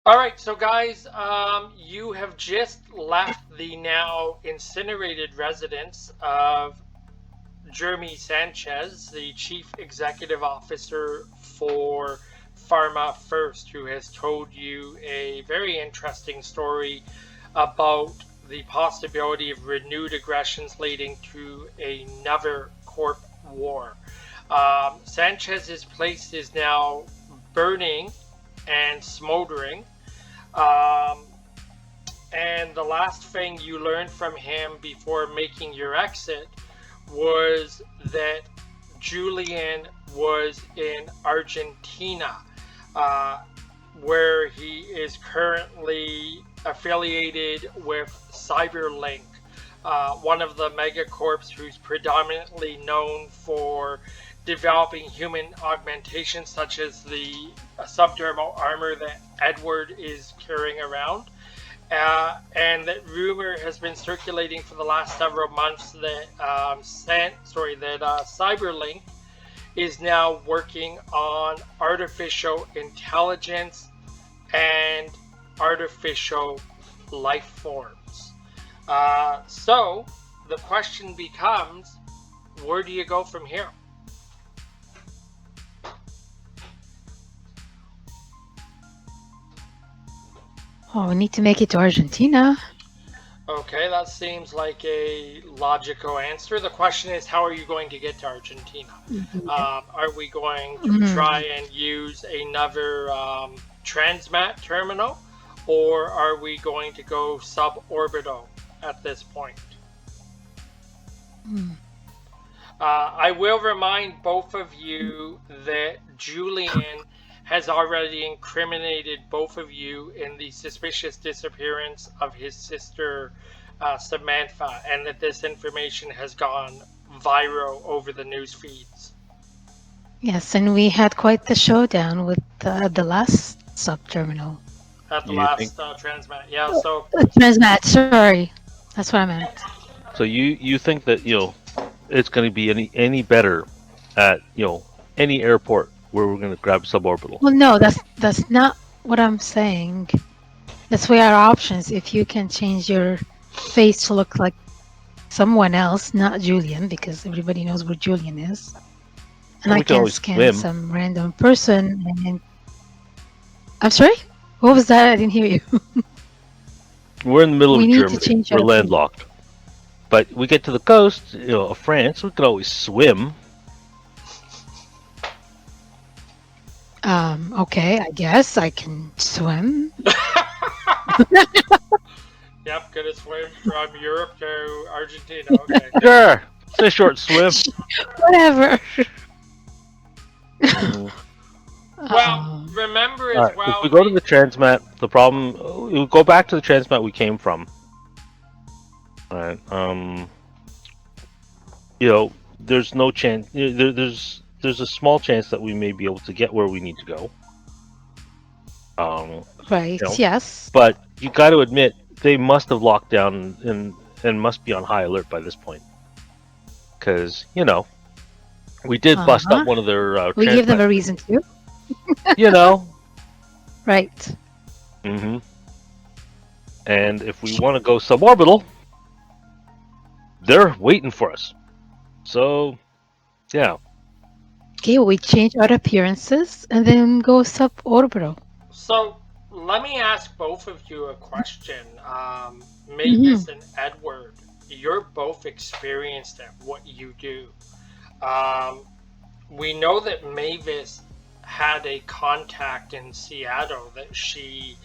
All right, so guys, you have just left the now incinerated residence of Jeremy Sanchez, the Chief Executive Officer for Pharma First, who has told you a very interesting story about the possibility of renewed aggressions leading to another corp war. Sanchez's place is now burning and smoldering. Um, and the last thing you learned from him before making your exit was that Julian was in Argentina, uh, where he is currently affiliated with Cyberlink, one of the megacorps who's predominantly known for developing human augmentations such as the subdermal armor that Edward is carrying around. And that rumor has been circulating for the last several months that Cyberlink is now working on artificial intelligence and artificial life forms. So the question becomes, where do you go from here? Oh, we need to make it to Argentina. Okay, that seems like a logical answer. The question is, how are you going to get to Argentina? Are we going to try Mm. and use another transmat terminal, or are we going to go suborbital at this point? Mm. I will remind both of you that Julian has already incriminated both of you in the suspicious disappearance of his sister Samantha, and that this information has gone viral over the news feeds. Yes, and we had quite the showdown with the last sub-terminal. At the You think last transmat. Yeah, so Transmat, sorry. That's what I meant. so? You think that it's going to be any better at any airport where we're going to grab suborbital? Well, no, that's not what I'm saying. That's why our options. If you can change your face to look like someone else, not Julian, because everybody knows where Julian is, and And I we can can always scan swim. some random person. And I'm sorry. What was that? I didn't hear you. We're in the middle We of need to Germany. change We're our face. landlocked. But we get to the coast, of France. We could always swim. Okay, I guess I can swim. yep, gonna swim from Europe to Argentina. Okay. Sure, it's a short swim. Whatever. Mhm. Well, Um, remember All as right. If well, we go to the transmat, the problem we'll go back to the transmat we came from. All right. There's no chance. There's a small chance that we may be able to get where we need to go. Um, right, you know, yes. but you got to admit they must have locked down and must be on high alert by this point because we did bust up Uh-huh. one of their We give them transmat a reason stations. to. You know. Right. hmm And if we want to go suborbital, they're waiting for us. So yeah. Okay, we change our appearances and then go suborbital. so let me ask both of you a question. Hmm. Mavis and Edward, you're both experienced at what you do. Um, we know that Mavis had a contact in Seattle that she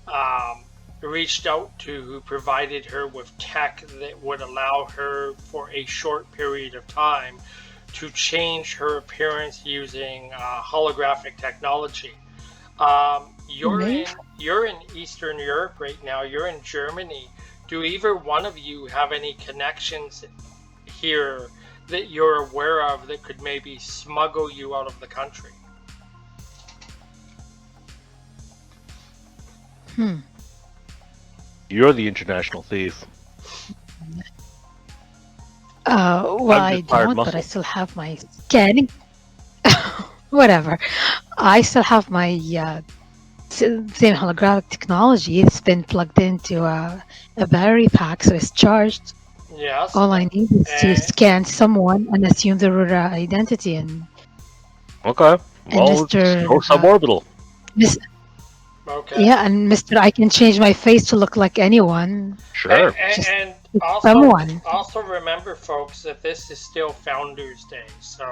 um, reached out to who provided her with tech that would allow her for a short period of time to change her appearance using holographic technology. Okay. You're in Eastern Europe right now. You're in Germany. Do either one of you have any connections here that you're aware of that could maybe smuggle you out of the country? Hmm. You're the international thief. Well, I'm I just hired don't, but I muscle. still have my scanning. Whatever. I still have my same holographic technology. It's been plugged into a battery pack, so it's charged. Yes. All I need is to And scan someone and assume their identity, Okay. and Well, let's Mister, go suborbital. Mis- okay. yeah, and Mister, I can change my face to look like anyone. Sure. Just And pick also someone. also remember, folks, that this is still Founders Day, so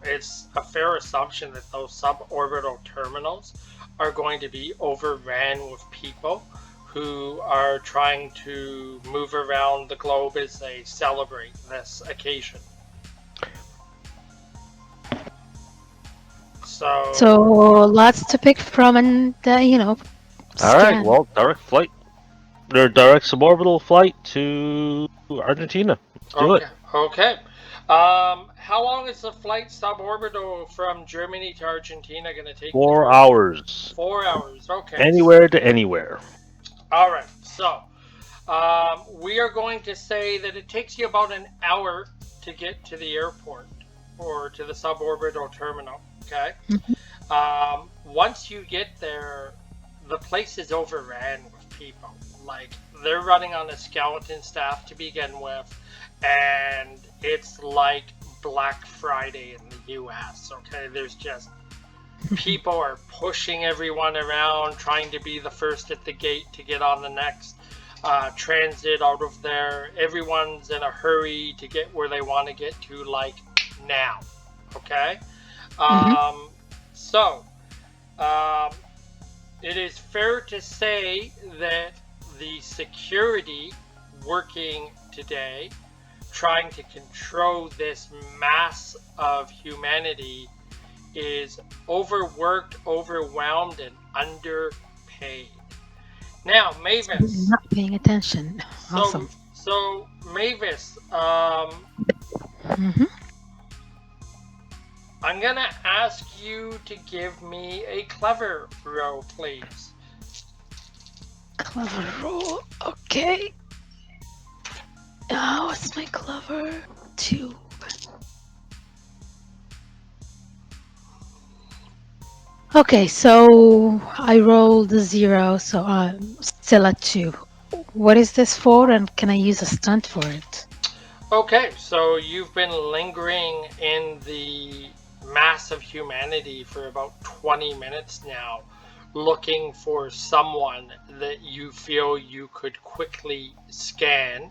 it's a fair assumption that those suborbital terminals are going to be overran with people who are trying to move around the globe as they celebrate this occasion. So So, lots to pick from, and All right. scan. Well, direct flight. Their direct suborbital flight to Argentina. Let's do it. okay, okay. How long is the flight suborbital from Germany to Argentina going to take you? 4 hours. 4 hours. Okay. Anywhere to anywhere. All right. So, we are going to say that it takes you about an hour to get to the airport or to the suborbital terminal. Okay. Mhm. Once you get there, the place is overran with people. Like, they're running on a skeleton staff to begin with, and it's like Black Friday in the US. Okay. There's just people are pushing everyone around, trying to be the first at the gate to get on the next transit out of there. Everyone's in a hurry to get where they want to get to, like now. Okay? Mhm. Um, so, um, it is fair to say that the security working today, trying to control this mass of humanity, is overworked, overwhelmed, and underpaid. Now, Mavis. Not paying attention. So, Awesome. so Mavis, Hmm. I'm gonna ask you to give me a clever roll, please. Clever roll. Okay. Oh, what's my clever? 2. Okay, so I rolled a 0, so I'm still at 2. What is this for, and can I use a stunt for it? Okay, so you've been lingering in the mass of humanity for about 20 minutes now, looking for someone that you feel you could quickly scan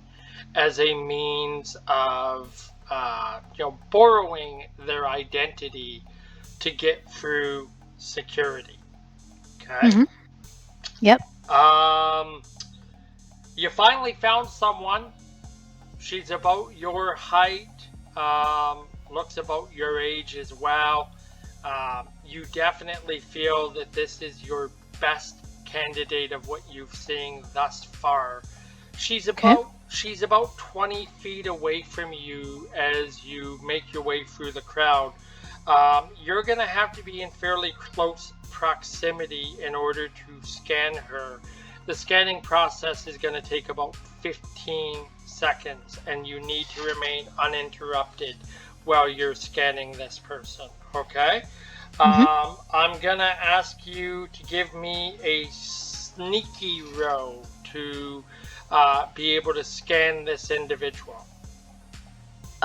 as a means of, borrowing their identity to get through security. Okay. Hmm. Yep. Um, you finally found someone. She's about your height, looks about your age as well. You definitely feel that this is your best candidate of what you've seen thus far. She's Okay. about she's about 20 feet away from you as you make your way through the crowd. You're gonna have to be in fairly close proximity in order to scan her. The scanning process is going to take about 15 seconds, and you need to remain uninterrupted while you're scanning this person. Okay? Hmm. I'm going to ask you to give me a sneaky roll to be able to scan this individual.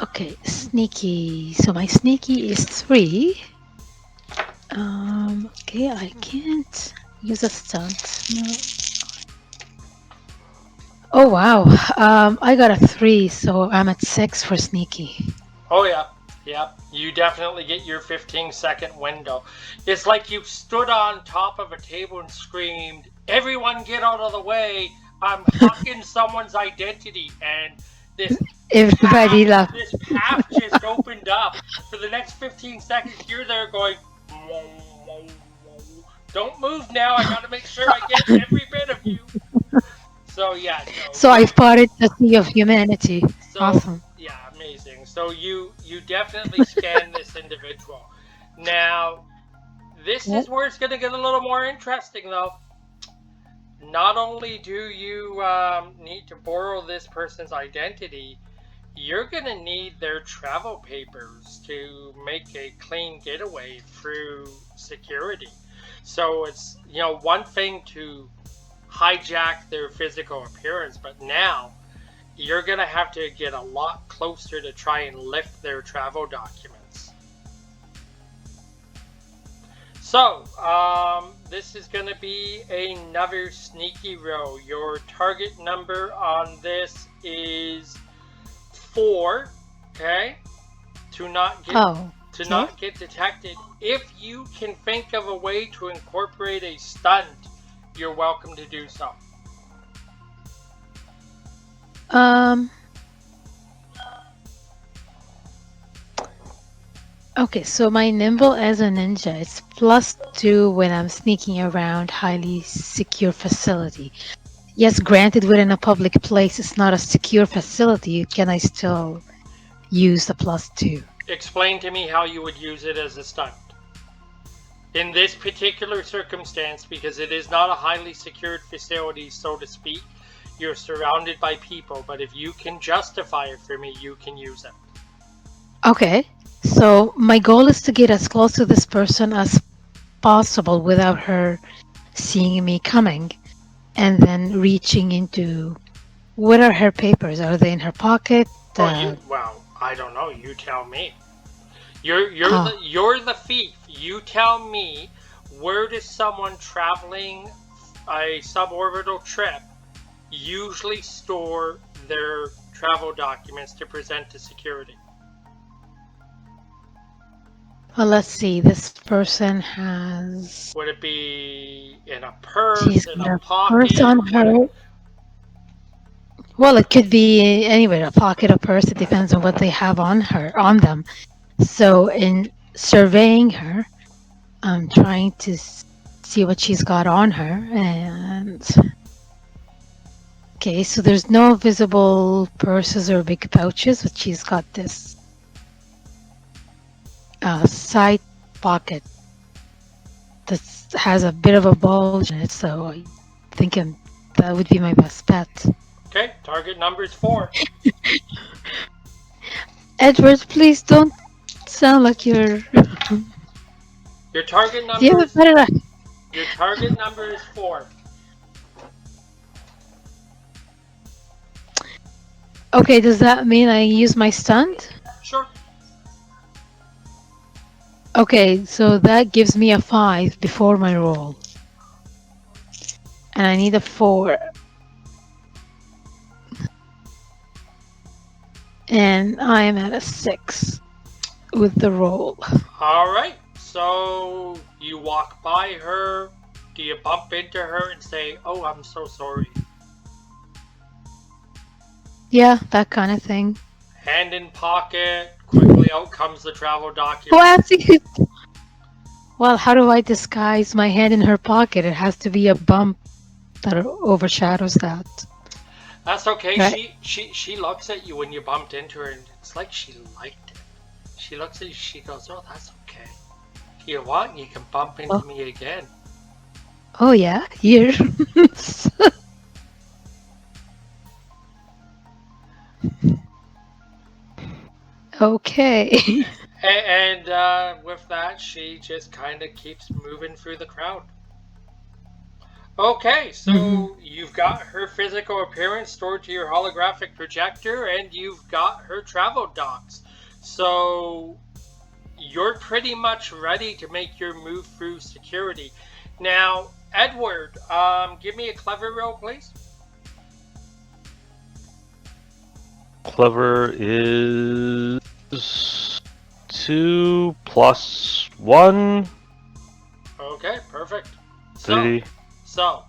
Okay, sneaky. So my sneaky is 3. Okay, I can't use a stunt. No. Oh wow. I got a 3, so I'm at 6 for sneaky. Oh, yeah. Yeah, you definitely get your 15-second window. It's like you stood on top of a table and screamed, "Everyone get out of the way! I'm hawking someone's identity!" And this Everybody path, love. this path just opened up. For the next 15 seconds, you're there going, "Whoa, whoa, whoa. Don't move now. I got to make sure I get every bit of you." So yeah, no, So I spotted the sea of humanity. so Awesome. yeah, amazing. So you definitely scan this individual. Now, this Okay. is where it's going to get a little more interesting, though. Not only do you need to borrow this person's identity, you're going to need their travel papers to make a clean getaway through security. So it's, one thing to hijack their physical appearance, but now you're going to have to get a lot closer to try and lift their travel documents. So, this is going to be another sneaky roll. Your target number on this is 4, okay? To not get detected. If you can think of a way to incorporate a stunt, you're welcome to do so. Okay, so my nimble as a ninja is +2 when I'm sneaking around highly secure facility. Yes, granted, within a public place, it's not a secure facility. Can I still use the +2? Explain to me how you would use it as a stunt. In this particular circumstance, because it is not a highly secured facility, so to speak, you're surrounded by people, but if you can justify it for me, you can use it. Okay, so my goal is to get as close to this person as possible without her seeing me coming, and then reaching into... What are her papers? Are they in her pocket? Well, I don't know. You tell me. You're the thief. You tell me, where does someone traveling a suborbital trip usually store their travel documents to present to security? Well, let's see. This person has... Would it be in a purse, She's in got a a pocket? purse on her. Well, it could be anywhere, a pocket, a purse. It depends on what they have on them. So in surveying her, I'm trying to see what she's got on her. And okay, so there's no visible purses or big pouches, but she's got this side pocket that has a bit of a bulge in it. So I'm thinking that would be my best bet. Okay, target number is 4. Edward, please don't sound like you're... Your target number Yeah, is... Your target number is 4. Okay, does that mean I use my stunt? Sure. Okay, so that gives me a 5 before my roll. And I need a 4. And I am at a 6 with the roll. Alright, so you walk by her. Do you bump into her and say, "Oh, I'm so sorry"? Yeah, that kind of thing. Hand in pocket, quickly out comes the travel document. Well, how do I disguise my hand in her pocket? It has to be a bump that overshadows that. That's okay. Right. She looks at you when you bumped into her, and it's like she liked it. She looks at you, she goes, "Oh, that's okay. If you want, you can bump into me again." Oh yeah, here. Okay. And with that, she just kind of keeps moving through the crowd. Okay, so you've got her physical appearance stored to your holographic projector, and you've got her travel docs. So you're pretty much ready to make your move through security. Now, Edward, give me a clever roll, please. Clever is 2 plus 1. Okay, perfect. 3. So,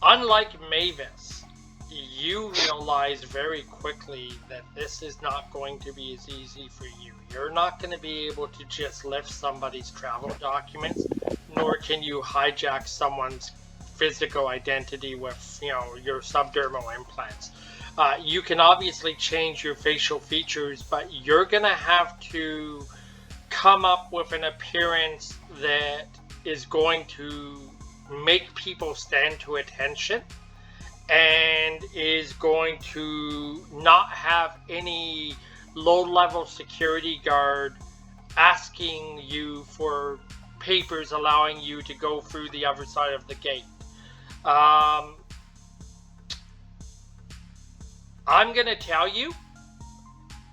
unlike Mavis, you realize very quickly that this is not going to be as easy for you. You're not going to be able to just lift somebody's travel documents, nor can you hijack someone's physical identity with, your subdermal implants. You can obviously change your facial features, but you're going to have to come up with an appearance that is going to make people stand to attention and is going to not have any low-level security guard asking you for papers allowing you to go through the other side of the gate. I'm going to tell you,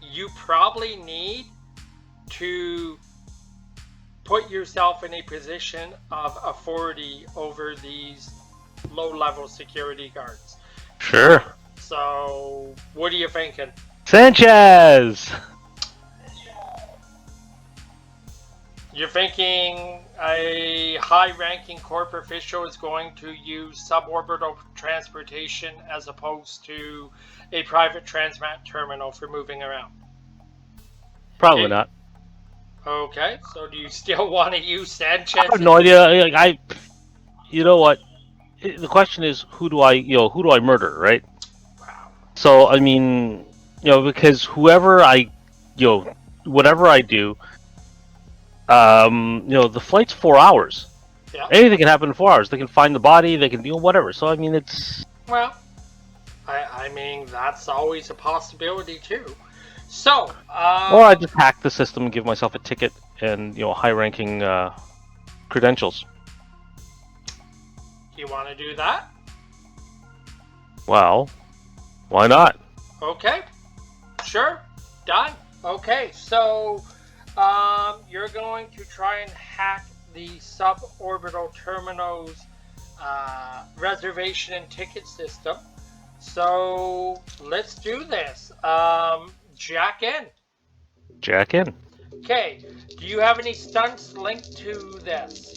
you probably need to put yourself in a position of authority over these low-level security guards. Sure. So, what are you thinking? Sanchez! You're thinking a high-ranking corporate official is going to use suborbital transportation as opposed to a private transmat terminal for moving around? Probably Okay. not. Okay, so do you still want to use Sanchez? I have no idea. Like, you know what? The question is, who do I murder, right? Wow. So I mean, because whatever I do, the flight's 4 hours. Yeah. Anything can happen in 4 hours. They can find the body. They can do whatever. So I mean, it's Well, I mean that's always a possibility too. So, or I just hack the system and give myself a ticket and high-ranking credentials. you want to do that? Well, why not? Okay, sure, done. Okay, so you're going to try and hack the suborbital terminal's reservation and ticket system. So let's do this. Jack in. Jack in. Okay, do you have any stunts linked to this?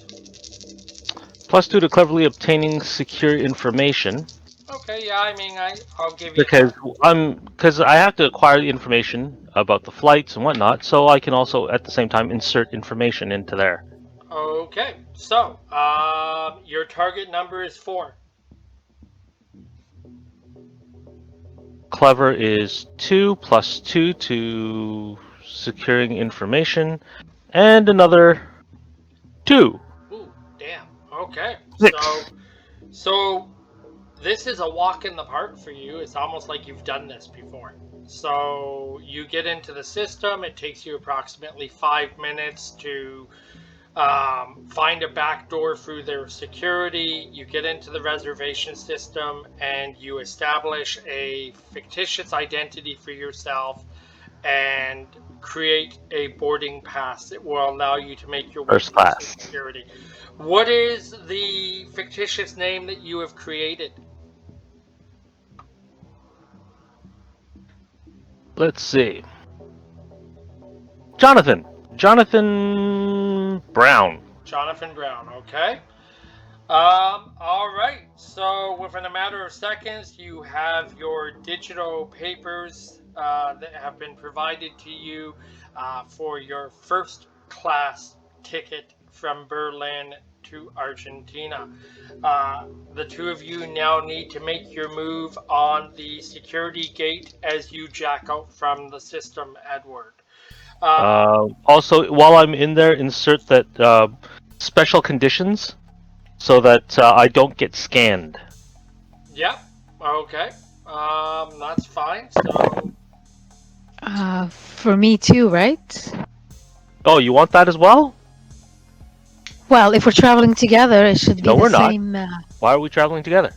+2 to cleverly obtaining secure information. Okay, yeah, I mean, I'll give you Because I have to acquire the information about the flights and whatnot, so I can also at the same time insert information into there. Okay, so your target number is 4. Clever is 2 +2 to securing information, and another 2. Ooh, damn. Okay. 6. So this is a walk in the park for you. It's almost like you've done this before. So you get into the system. It takes you approximately 5 minutes to find a back door through their security. You get into the reservation system and you establish a fictitious identity for yourself and create a boarding pass that will allow you to make your way First class. through security. What is the fictitious name that you have created? Let's see. Jonathan Brown. Jonathan Brown, okay. All right. So within a matter of seconds, you have your digital papers that have been provided to you for your first class ticket from Berlin to Argentina. The two of you now need to make your move on the security gate as you jack out from the system, Edward. Also, while I'm in there, insert that special conditions so that I don't get scanned. Yep. Okay. That's fine. So. For me too, right? Oh, you want that as well? Well, if we're traveling together, it should be No, the we're not. same. Why are we traveling together?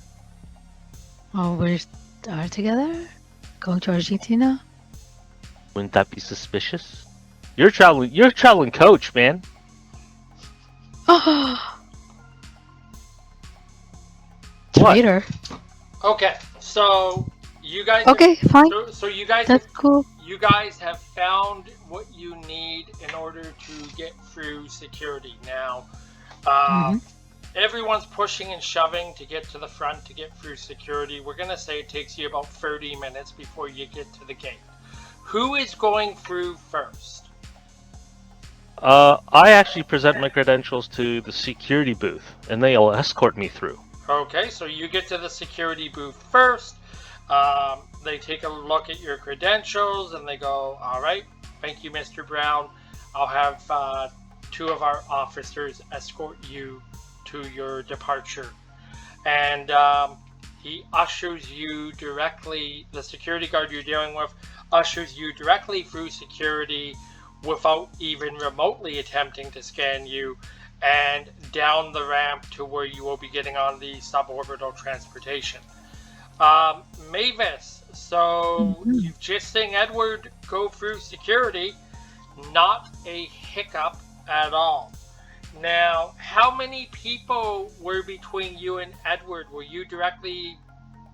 Oh, we are together? Going to Argentina? Wouldn't that be suspicious? You're traveling coach, man. Oh, What? traitor. Okay. So you guys. Okay, fine. So you guys. That's cool. You guys have found what you need in order to get through security. Now, everyone's pushing and shoving to get to the front to get through security. We're going to say it takes you about 30 minutes before you get to the gate. Who is going through first? I actually present my credentials to the security booth, and they'll escort me through. Okay, so you get to the security booth first. They take a look at your credentials and they go, all right, thank you, Mr. Brown. I'll have 2 of our officers escort you to your departure. And he ushers you directly, the security guard you're dealing with, ushers you directly through security without even remotely attempting to scan you. and down the ramp to where you will be getting on the suborbital transportation. Mavis, so Mhm. you've just seen Edward go through security, not a hiccup at all. Now, how many people were between you and Edward? Were you directly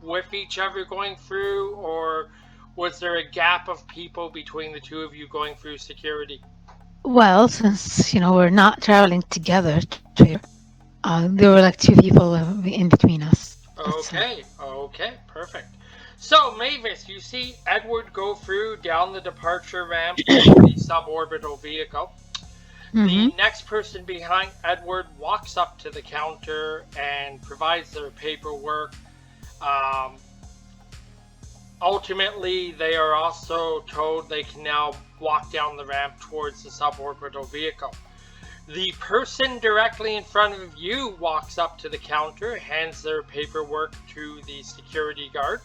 with each other going through, or was there a gap of people between the two of you going through security? Well, since we're not traveling together, there were like two people in between us. Let's say. Okay, perfect. So, Mavis, you see Edward go through down the departure ramp to the suborbital vehicle. Mm-hmm. The next person behind Edward walks up to the counter and provides their paperwork. Um, Ultimately, they are also told they can now walk down the ramp towards the suborbital vehicle. The person directly in front of you walks up to the counter, hands their paperwork to the security guard.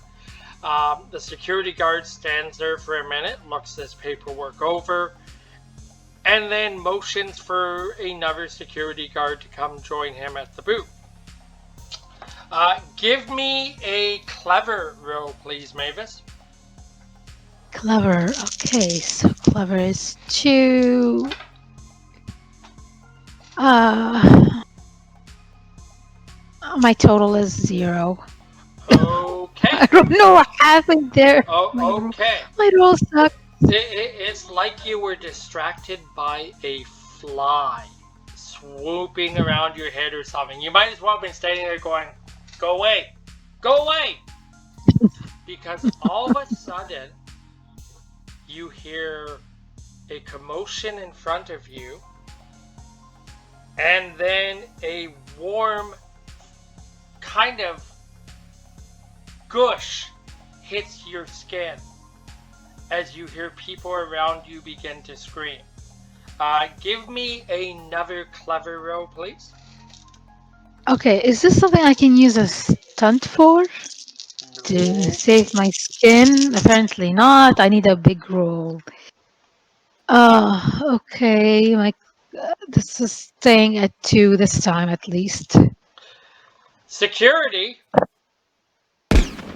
The security guard stands there for a minute, looks this paperwork over, and then motions for another security guard to come join him at the booth. Give me a clever roll, please, Mavis. Clever. Okay, so clever is 2. My total is 0. Okay. I don't know what happened there. Oh, okay. My roll sucked. It's like you were distracted by a fly swooping around your head or something. You might as well have been standing there going, "Go away! Go away!" Because all of a sudden, you hear a commotion in front of you, and then a warm kind of gush hits your skin as you hear people around you begin to scream. Give me another clever roll, please. Okay, is this something I can use a stunt for to No. save my skin? Apparently not. I need a big roll. Okay. This is staying at 2 this time at least. Security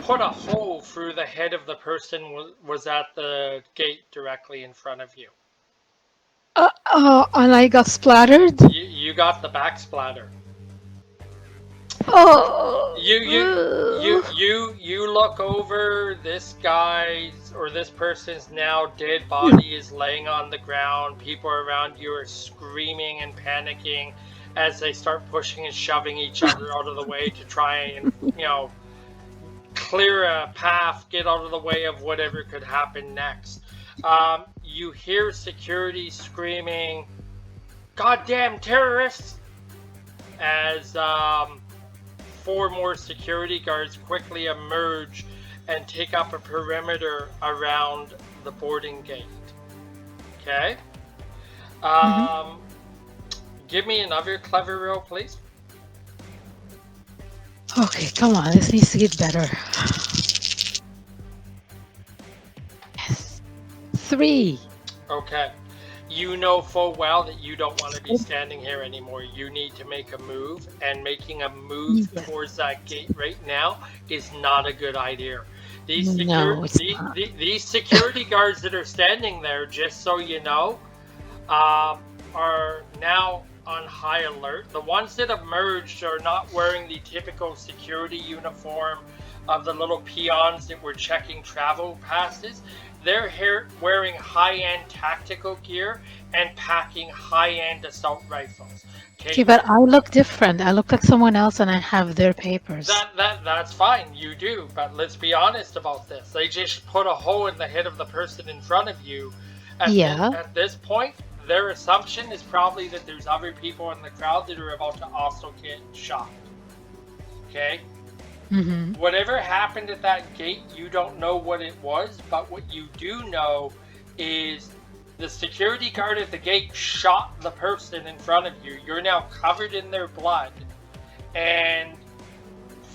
put a hole through the head of the person was at the gate directly in front of you. And I got splattered. You got the back splatter. Oh. You look over, this guy's or this person's now dead body is laying on the ground. People around you are screaming and panicking as they start pushing and shoving each other out of the way to try and clear a path, get out of the way of whatever could happen next. You hear security screaming, "Goddamn terrorists!" as 4 more security guards quickly emerge and take up a perimeter around the boarding gate. Okay? Give me another clever roll, please. Okay, come on. This needs to get better. Yes. 3. Okay. You know full well that you don't want to be standing here anymore. You need to make a move, and making a move towards that gate right now is not a good idea. These security guards that are standing there, just so you know, are now on high alert. The ones that emerged are not wearing the typical security uniform of the little peons that were checking travel passes. They're wearing high-end tactical gear and packing high-end assault rifles. Okay, but I look different. I look like someone else, and I have their papers. That's fine. You do, but let's be honest about this. They just put a hole in the head of the person in front of you. At this point, their assumption is probably that there's other people in the crowd that are about to also get shot. Okay? Mm-hmm. Whatever happened at that gate, you don't know what it was, but what you do know is the security guard at the gate shot the person in front of you. You're now covered in their blood, and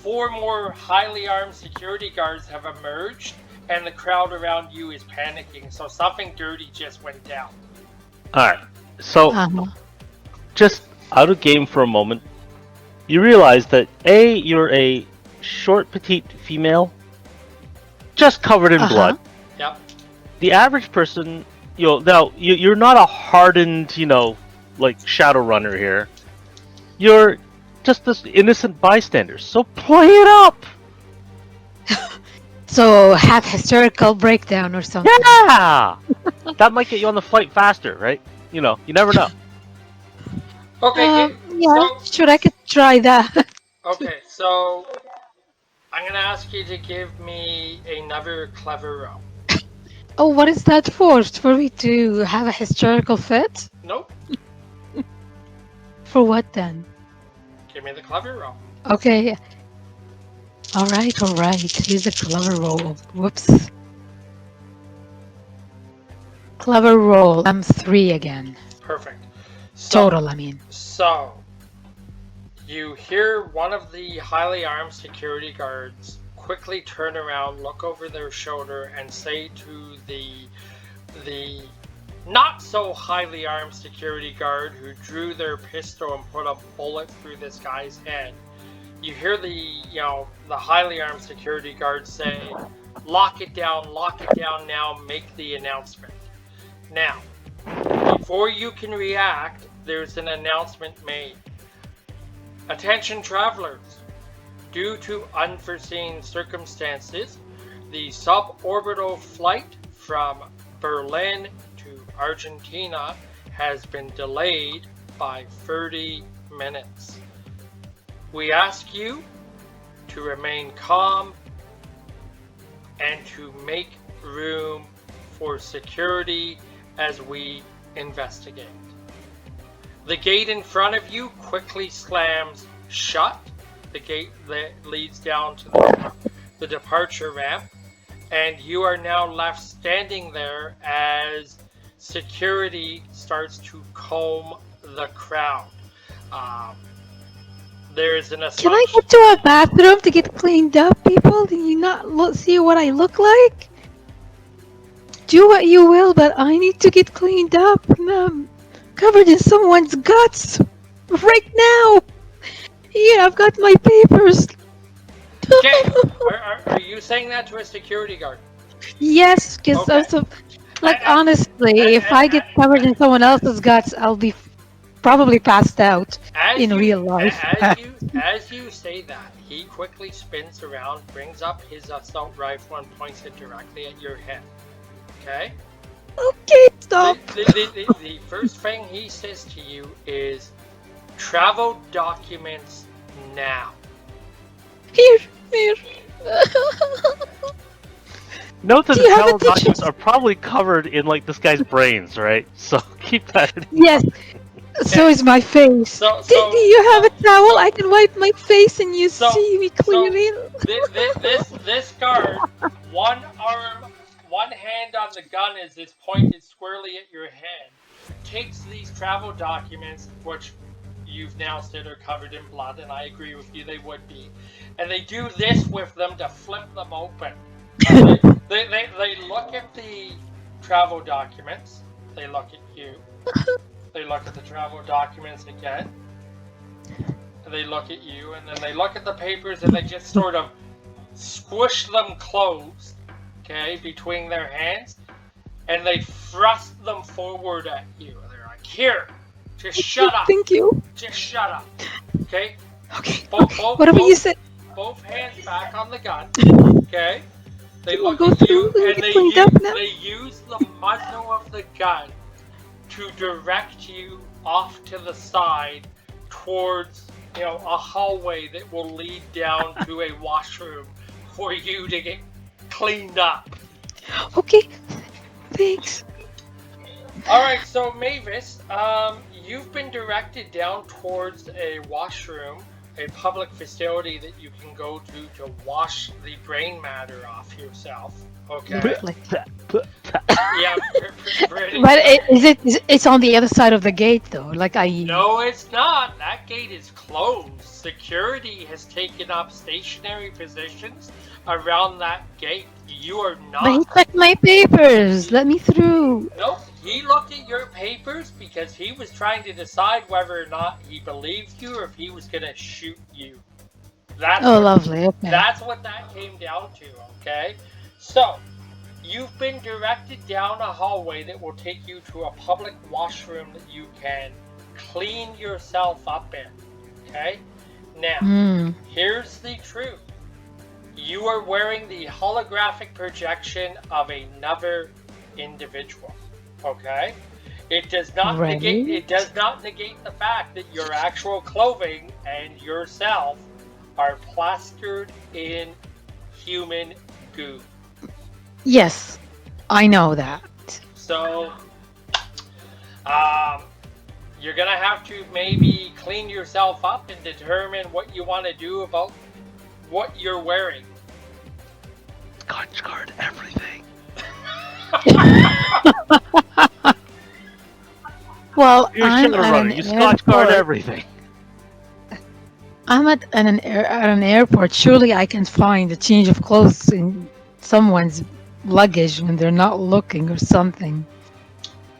4 more highly armed security guards have emerged, and the crowd around you is panicking. So something dirty just went down. All right. So, just out of game for a moment, you realize that A, you're a short, petite female, just covered in Uh-huh. blood. Yep. The average person, you're not a hardened, like Shadowrunner here. You're just this innocent bystander. So play it up. So have hysterical breakdown or something. Yeah, that might get you on the flight faster, right? You never know. Okay. Yeah, sure, I could try that. Okay. So I'm gonna ask you to give me another clever roll. Oh, what is that for? For me to have a hysterical fit? Nope. For what then? Give me the clever roll. Okay. All right. Here's a clever roll. Whoops. Clever roll. I'm 3 again. Perfect. So, Total, I mean. So, you hear one of the highly armed security guards quickly turn around, look over their shoulder, and say to the not so highly armed security guard who drew their pistol and put a bullet through this guy's head. You hear the highly armed security guard say, lock it down now, make the announcement. Now, before you can react, there's an announcement made. Attention travelers, due to unforeseen circumstances, the suborbital flight from Berlin to Argentina has been delayed by 30 minutes. We ask you to remain calm and to make room for security as we investigate. The gate in front of you quickly slams shut, the gate that leads down to the departure ramp, and you are now left standing there as security starts to comb the crowd. There is an assumption. Can I get to a bathroom to get cleaned up, people? Do you not see what I look like? Do what you will, but I need to get cleaned up. I'm covered in someone's guts right now. Yeah, I've got my papers. Okay, are you saying that to a security guard? Yes, because Okay. honestly, if I get covered in someone else's guts, I'll be probably passed out in real life. As you say that, he quickly spins around, brings up his assault rifle, and points it directly at your head. Okay? Okay, stop. The first thing he says to you is, travel documents now. Here. Note that Do the you have travel a tissue? documents are probably covered in like this guy's brains, right? So keep that in Yes. So is my face. So- Do you have a towel? I can wipe my face and you So- see me clearly. This guard, one hand on the gun as it's pointed squarely at your head, takes these travel documents, which you've now said are covered in blood, and I agree with you, they would be, and they do this with them to flip them open. They look at the travel documents, they look at you, they look at the travel documents again, they look at you, and then they look at the papers, and they just sort of squish them closed, okay, between their hands, and they thrust them forward at you. They're like, here, just shut up. Thank you. Just shut up. Okay? Okay. Whatever you said. Both hands back on the gun. Okay? They We'll look go at you through and and get cleaned up now. they use the muzzle of the gun to direct you off to the side towards, a hallway that will lead down to a washroom for you to get cleaned up. Okay. Thanks. Alright, so Mavis, you've been directed down towards a washroom, a public facility that you can go to wash the brain matter off yourself. Okay. Yeah, pretty. But it's on the other side of the gate though. No, it's not. That gate is closed. Security has taken up stationary positions around that gate. You are not. But he checked my papers. Let me through. Nope. he looked at your papers because he was trying to decide whether or not he believed you or if he was going to shoot you. Oh, lovely. Okay. That's what that came down to, okay? So, you've been directed down a hallway that will take you to a public washroom that you can clean yourself up in, okay? Now, here's the truth. You are wearing the holographic projection of another individual, okay? It does not negate the fact that your actual clothing and yourself are plastered in human goo. Yes, I know that. So, you're gonna have to maybe clean yourself up and determine what you want to do about what you're wearing. Scotch guard everything. Well, You're I'm a at runner. an You Scotch guard airport. everything. I'm at an airport. Surely I can find a change of clothes in someone's luggage when they're not looking or something.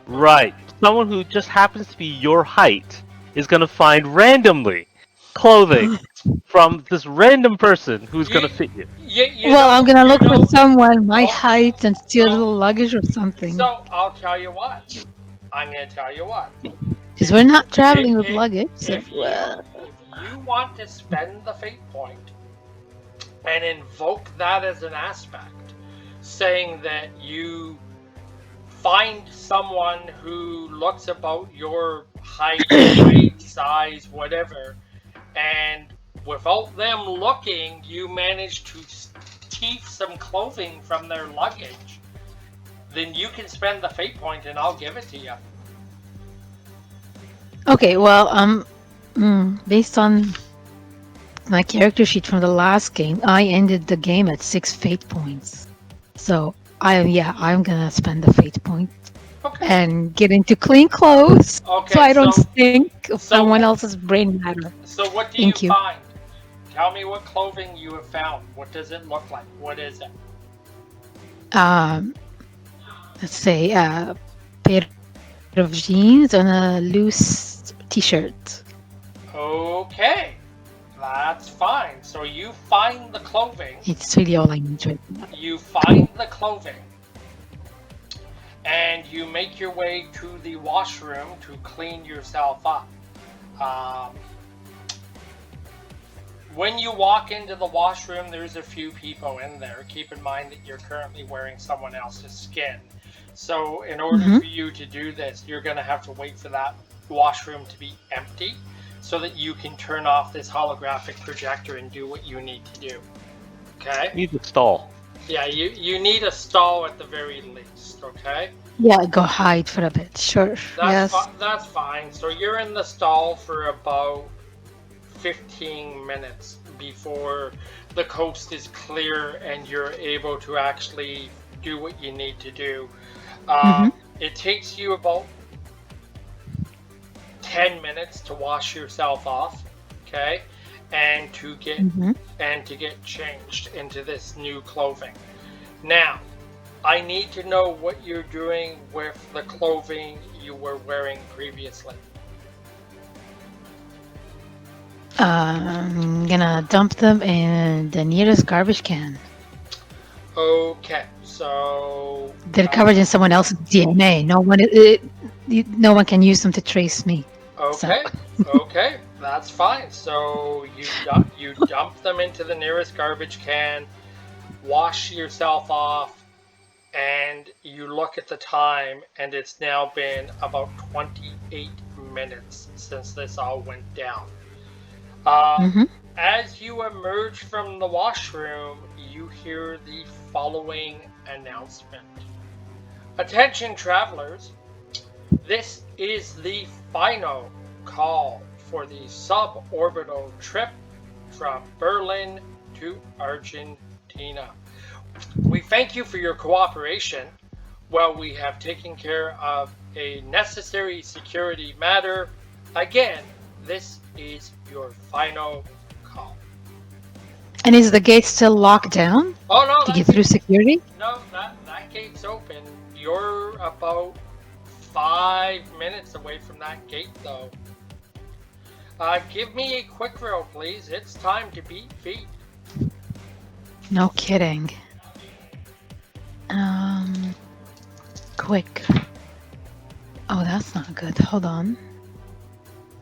Right. Someone who just happens to be your height is going to find randomly clothing from this random person who's going to fit you. Well, I'm gonna look for someone my height and steal a little luggage or something. So, I'll tell you what. I'm gonna tell you what. Because we're not traveling with luggage. So, If you want to spend the fate point and invoke that as an aspect, saying that you find someone who looks about your height, weight, size, whatever, and without them looking, you manage to thief some clothing from their luggage, then you can spend the fate point and I'll give it to you. okay, well, based on my character sheet from the last game, I ended the game at 6 fate points. So I'm gonna spend the fate point and get into clean clothes, so I don't stink of someone else's brain matter. So what do you find? Tell me what clothing you have found. What does it look like? What is it? Let's say a pair of jeans and a loose t-shirt. Okay, that's fine. So you find the clothing. It's really all I need right now. You find the clothing, and you make your way to the washroom to clean yourself up. When you walk into the washroom, there's a few people in there. Keep in mind that you're currently wearing someone else's skin. So in order for you to do this, you're going to have to wait for that washroom to be empty so that you can turn off this holographic projector and do what you need to do. Okay? You need a stall. Yeah, you need a stall at the very least, okay? Yeah, go hide for a bit, sure. Yes. That's fine. So you're in the stall for about 15 minutes before the coast is clear and you're able to actually do what you need to do. It takes you about 10 minutes to wash yourself off, okay, and to get changed into this new clothing. Now, I need to know what you're doing with the clothing you were wearing previously. I'm gonna dump them in the nearest garbage can. Okay, so they're covered in someone else's DNA. No one can use them to trace me. Okay, okay, that's fine. So you dump them into the nearest garbage can, wash yourself off, and you look at the time, and it's now been about 28 minutes since this all went down. As you emerge from the washroom, you hear the following announcement. Attention travelers, this is the final call for the suborbital trip from Berlin to Argentina. We thank you for your cooperation while we have taken care of a necessary security matter. Again, this is your final call. And is the gate still locked down? Oh no! To get through security? No, that gate's open. You're about 5 minutes away from that gate, though. Give me a quick roll, please. It's time to beat feet. No kidding. Quick. Oh, that's not good. Hold on.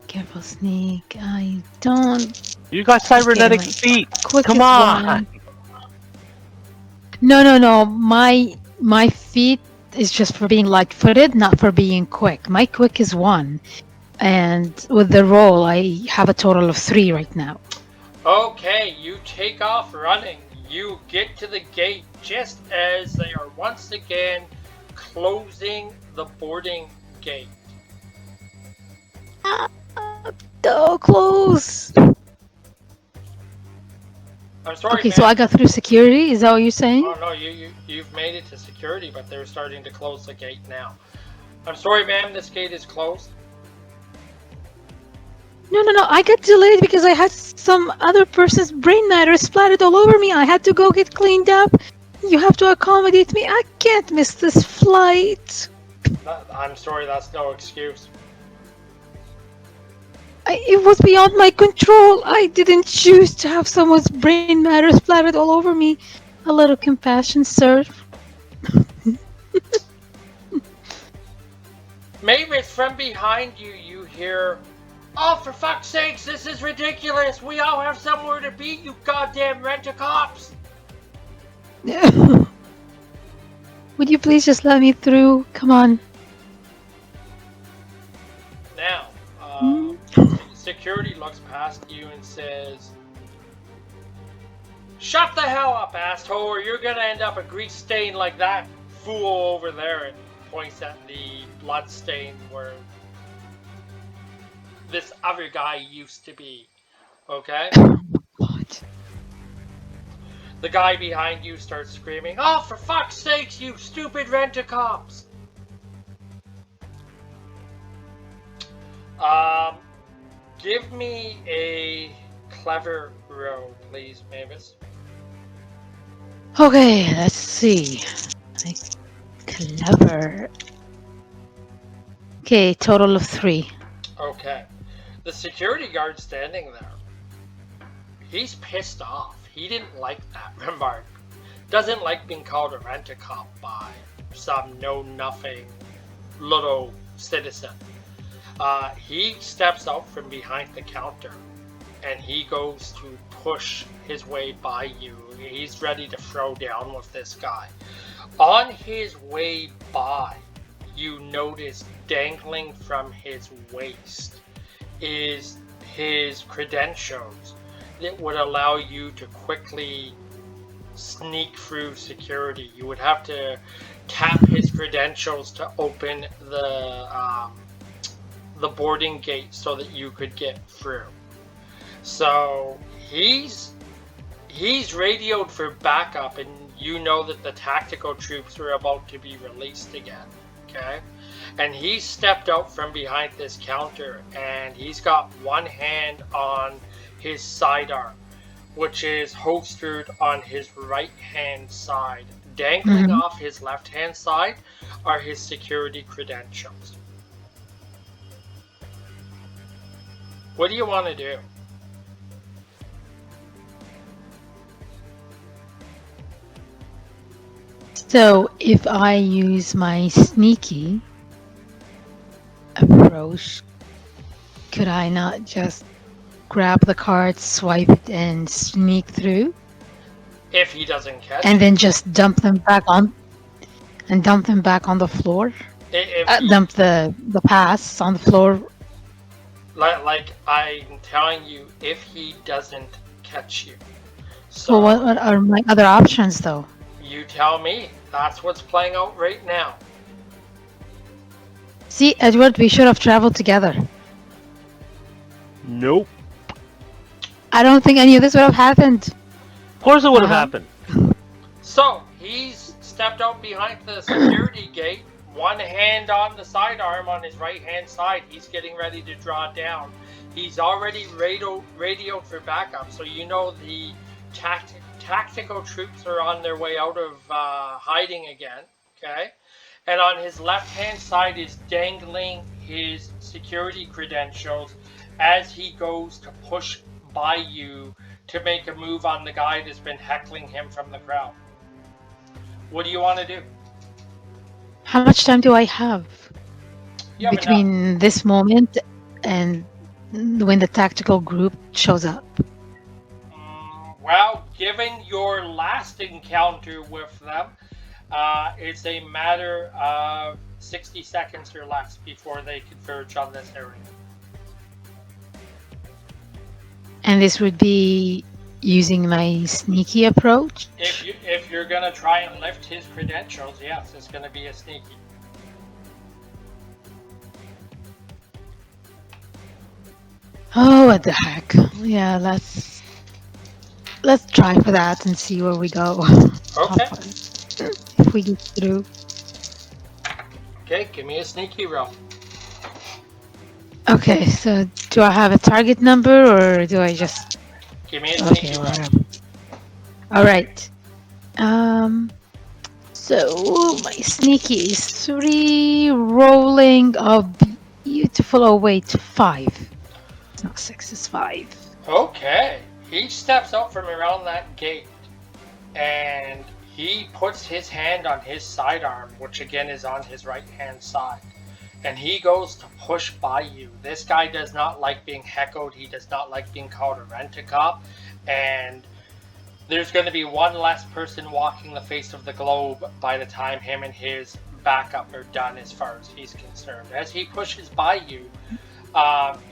Careful sneak. I don't. You got cybernetic wait. feet. Quick Come is on. one. No. My feet is just for being light-footed, not for being quick. My quick is 1, and with the roll, I have a total of 3 right now. Okay, you take off running. You get to the gate just as they are once again closing the boarding gate. So close. I'm sorry, Okay, man. so I got through security. Is that what you're saying? Oh no, you've made it to security, but they're starting to close the gate now. I'm sorry, ma'am. This gate is closed. No. I got delayed because I had some other person's brain matter splattered all over me. I had to go get cleaned up. You have to accommodate me. I can't miss this flight. I'm sorry. That's no excuse. It was beyond my control. I didn't choose to have someone's brain matter splattered all over me. A little compassion, sir. Mavis, from behind you, you hear, "Oh, for fuck's sakes, this is ridiculous. We all have somewhere to be, you goddamn rent-a-cops." Would you please just let me through? Come on. Now, security looks past you and says, "Shut the hell up, asshole, or you're gonna end up a grease stain like that fool over there," and points at the blood stain where this other guy used to be. Okay? What? The guy behind you starts screaming, "Oh, for fuck's sakes, you stupid rent-a-cops!" Give me a clever roll, please, Mavis. Okay, let's see. Clever. Okay, total of 3. Okay. The security guard standing there, he's pissed off. He didn't like that remark. Doesn't like being called a rent-a-cop by some know-nothing little citizen. He steps out from behind the counter and he goes to push his way by you. He's ready to throw down with this guy. On his way by, you notice dangling from his waist is his credentials that would allow you to quickly sneak through security. You would have to tap his credentials to open the boarding gate so that you could get through. So he's radioed for backup, and you know that the tactical troops are about to be released again. Okay, and he stepped out from behind this counter, and he's got one hand on his sidearm, which is holstered on his right hand side. Dangling off his left hand side are his security credentials. What do you want to do? So, if I use my sneaky approach, could I not just grab the card, swipe it, and sneak through? If he doesn't catch and then just dump them back on the floor? Dump the pass on the floor. Like I'm telling you, if he doesn't catch you. So Well, what are my other options, though? you tell me. That's what's playing out right now. See, Edward, we should have traveled together. Nope. I don't think any of this would have happened. Of course it would have happened. So he's stepped out behind the security gate, one hand on the sidearm on his right hand side. He's getting ready to draw down. He's already radioed for backup, so you know the tactical troops are on their way out of hiding again. Okay, and on his left hand side is dangling his security credentials as he goes to push by you to make a move on the guy that's been heckling him from the crowd. What do you want to do? How much time do I have You have enough. between this moment and when the tactical group shows up? Well, given your last encounter with them, it's a matter of 60 seconds or less before they converge on this area. And this would be using my sneaky approach? If you're gonna try and lift his credentials, yes, it's gonna be a sneaky. Oh, what the heck. Yeah, let's try for that and see where we go. Okay. If we get through. Okay, give me a sneaky roll. Okay, so do I have a target number or do I just... Give me a sneaky Okay, roll. whatever. Alright. So my sneaky is 3, rolling a beautiful... Oh wait, 5. It's not 6, it's 5. Okay. He steps out from around that gate and he puts his hand on his sidearm, which again is on his right hand side. And he goes to push by you. This guy does not like being heckled. He does not like being called a rent-a-cop. And there's going to be one less person walking the face of the globe by the time him and his backup are done as far as he's concerned. As he pushes by you,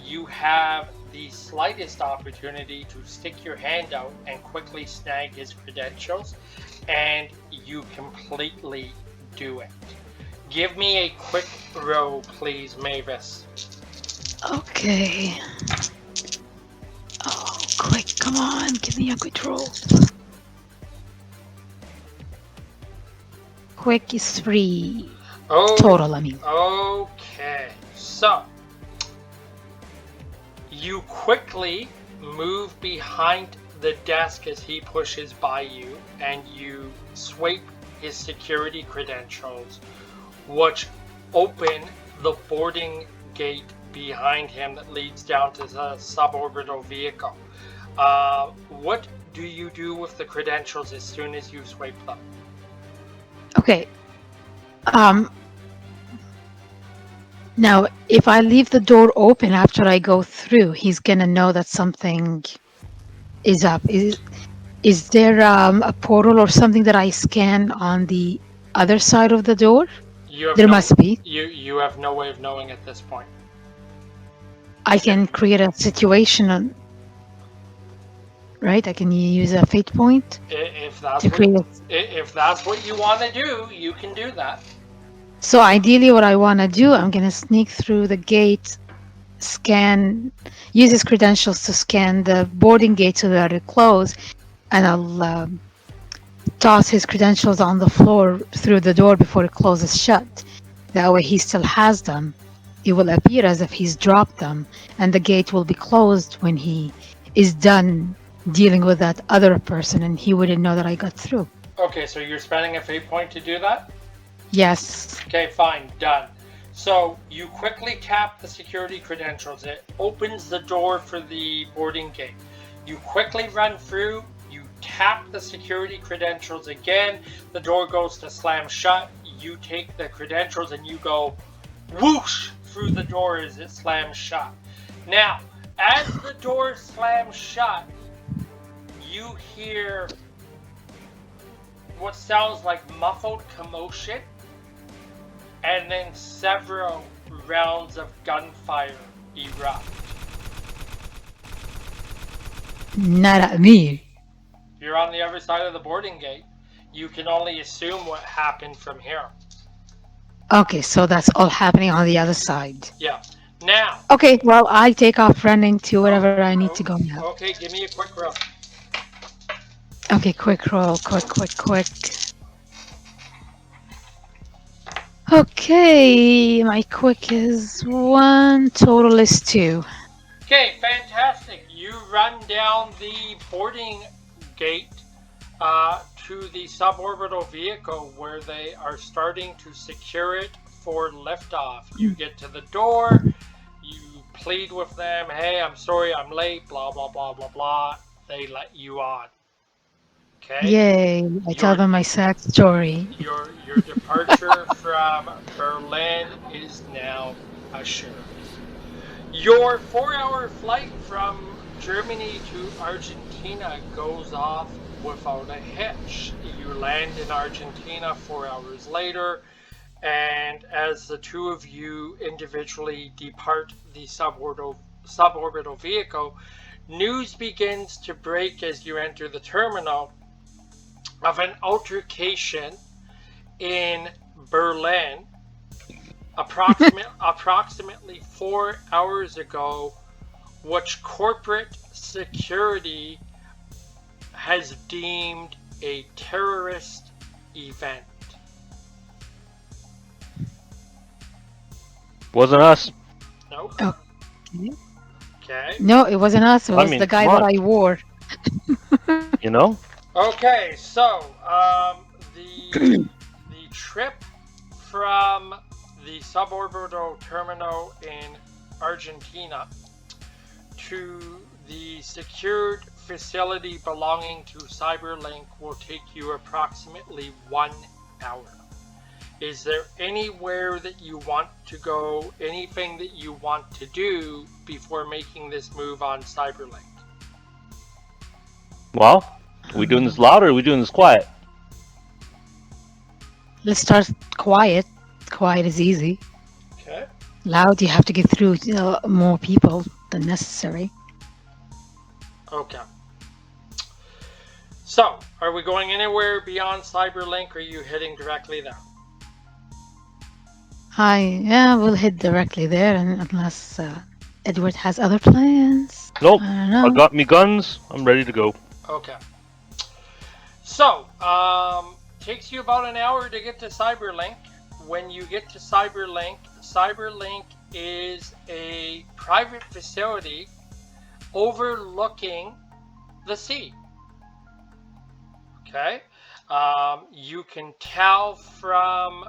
you have the slightest opportunity to stick your hand out and quickly snag his credentials, and you completely do it. Give me a quick roll, please, Mavis. Okay. Oh, quick, come on, give me a good roll. Quick is 3. Oh, Total, I mean. Okay, so you quickly move behind the desk as he pushes by you, and you swipe his security credentials, which open the boarding gate behind him that leads down to the suborbital vehicle. What do you do with the credentials as soon as you swipe them? Okay. Now, if I leave the door open after I go through, he's gonna know that something is up. Is there a portal or something that I scan on the other side of the door? There must be. You have no way of knowing at this point. I can create a situation, right? I can use a fate point If that's to create what you want to do, you can do that. So ideally what I want to do, I'm going to sneak through the gate, use his credentials to scan the boarding gate so that it closes, and I'll toss his credentials on the floor through the door before it closes shut. That way he still has them. It will appear as if he's dropped them, and the gate will be closed when he is done dealing with that other person, and he wouldn't know that I got through. Okay, so you're spending a fate point to do that? Yes. Okay, fine, done. So you quickly tap the security credentials. It opens the door for the boarding gate. You quickly run through, you tap the security credentials again, the door goes to slam shut, you take the credentials and you go whoosh through the door as it slams shut. Now, as the door slams shut, you hear what sounds like muffled commotion, and then several rounds of gunfire erupt. Not at me. You're on the other side of the boarding gate. You can only assume what happened from here. Okay, so that's all happening on the other side. Yeah. Now. Okay, well, I take off running to wherever I need to go now. Okay, give me a quick roll. Okay, quick roll, quick. Okay, my quick is 1, total is 2. Okay, fantastic. You run down the boarding gate to the suborbital vehicle where they are starting to secure it for liftoff. You get to the door, you plead with them, hey, I'm sorry I'm late, blah, blah, blah, blah, blah. They let you on. Okay? Yay! I tell them my sad story. Your departure from Berlin is now assured. Your 4-hour flight from Germany to Argentina goes off without a hitch. You land in Argentina 4 hours later, and as the two of you individually depart the suborbital vehicle, news begins to break as you enter the terminal of an altercation in Berlin approximately 4 hours ago, which corporate security has deemed a terrorist event. Wasn't us. Nope. Okay. Okay. No, it wasn't us. It was the guy that I wore. You know? Okay, so the trip from the suborbital terminal in Argentina to the secured facility belonging to Cyberlink will take you approximately 1 hour. Is there anywhere that you want to go, anything that you want to do before making this move on Cyberlink? Well, are we doing this loud or are we doing this quiet? Let's start quiet. Quiet is easy. Okay. Loud, you have to get through more people than necessary. Okay. So, are we going anywhere beyond Cyberlink, or are you heading directly there? Yeah, we'll head directly there, and unless Edward has other plans. Nope. I don't know. I got me guns. I'm ready to go. Okay. So, takes you about an hour to get to Cyberlink. When you get to Cyberlink, Cyberlink is a private facility overlooking the sea. Okay? You can tell from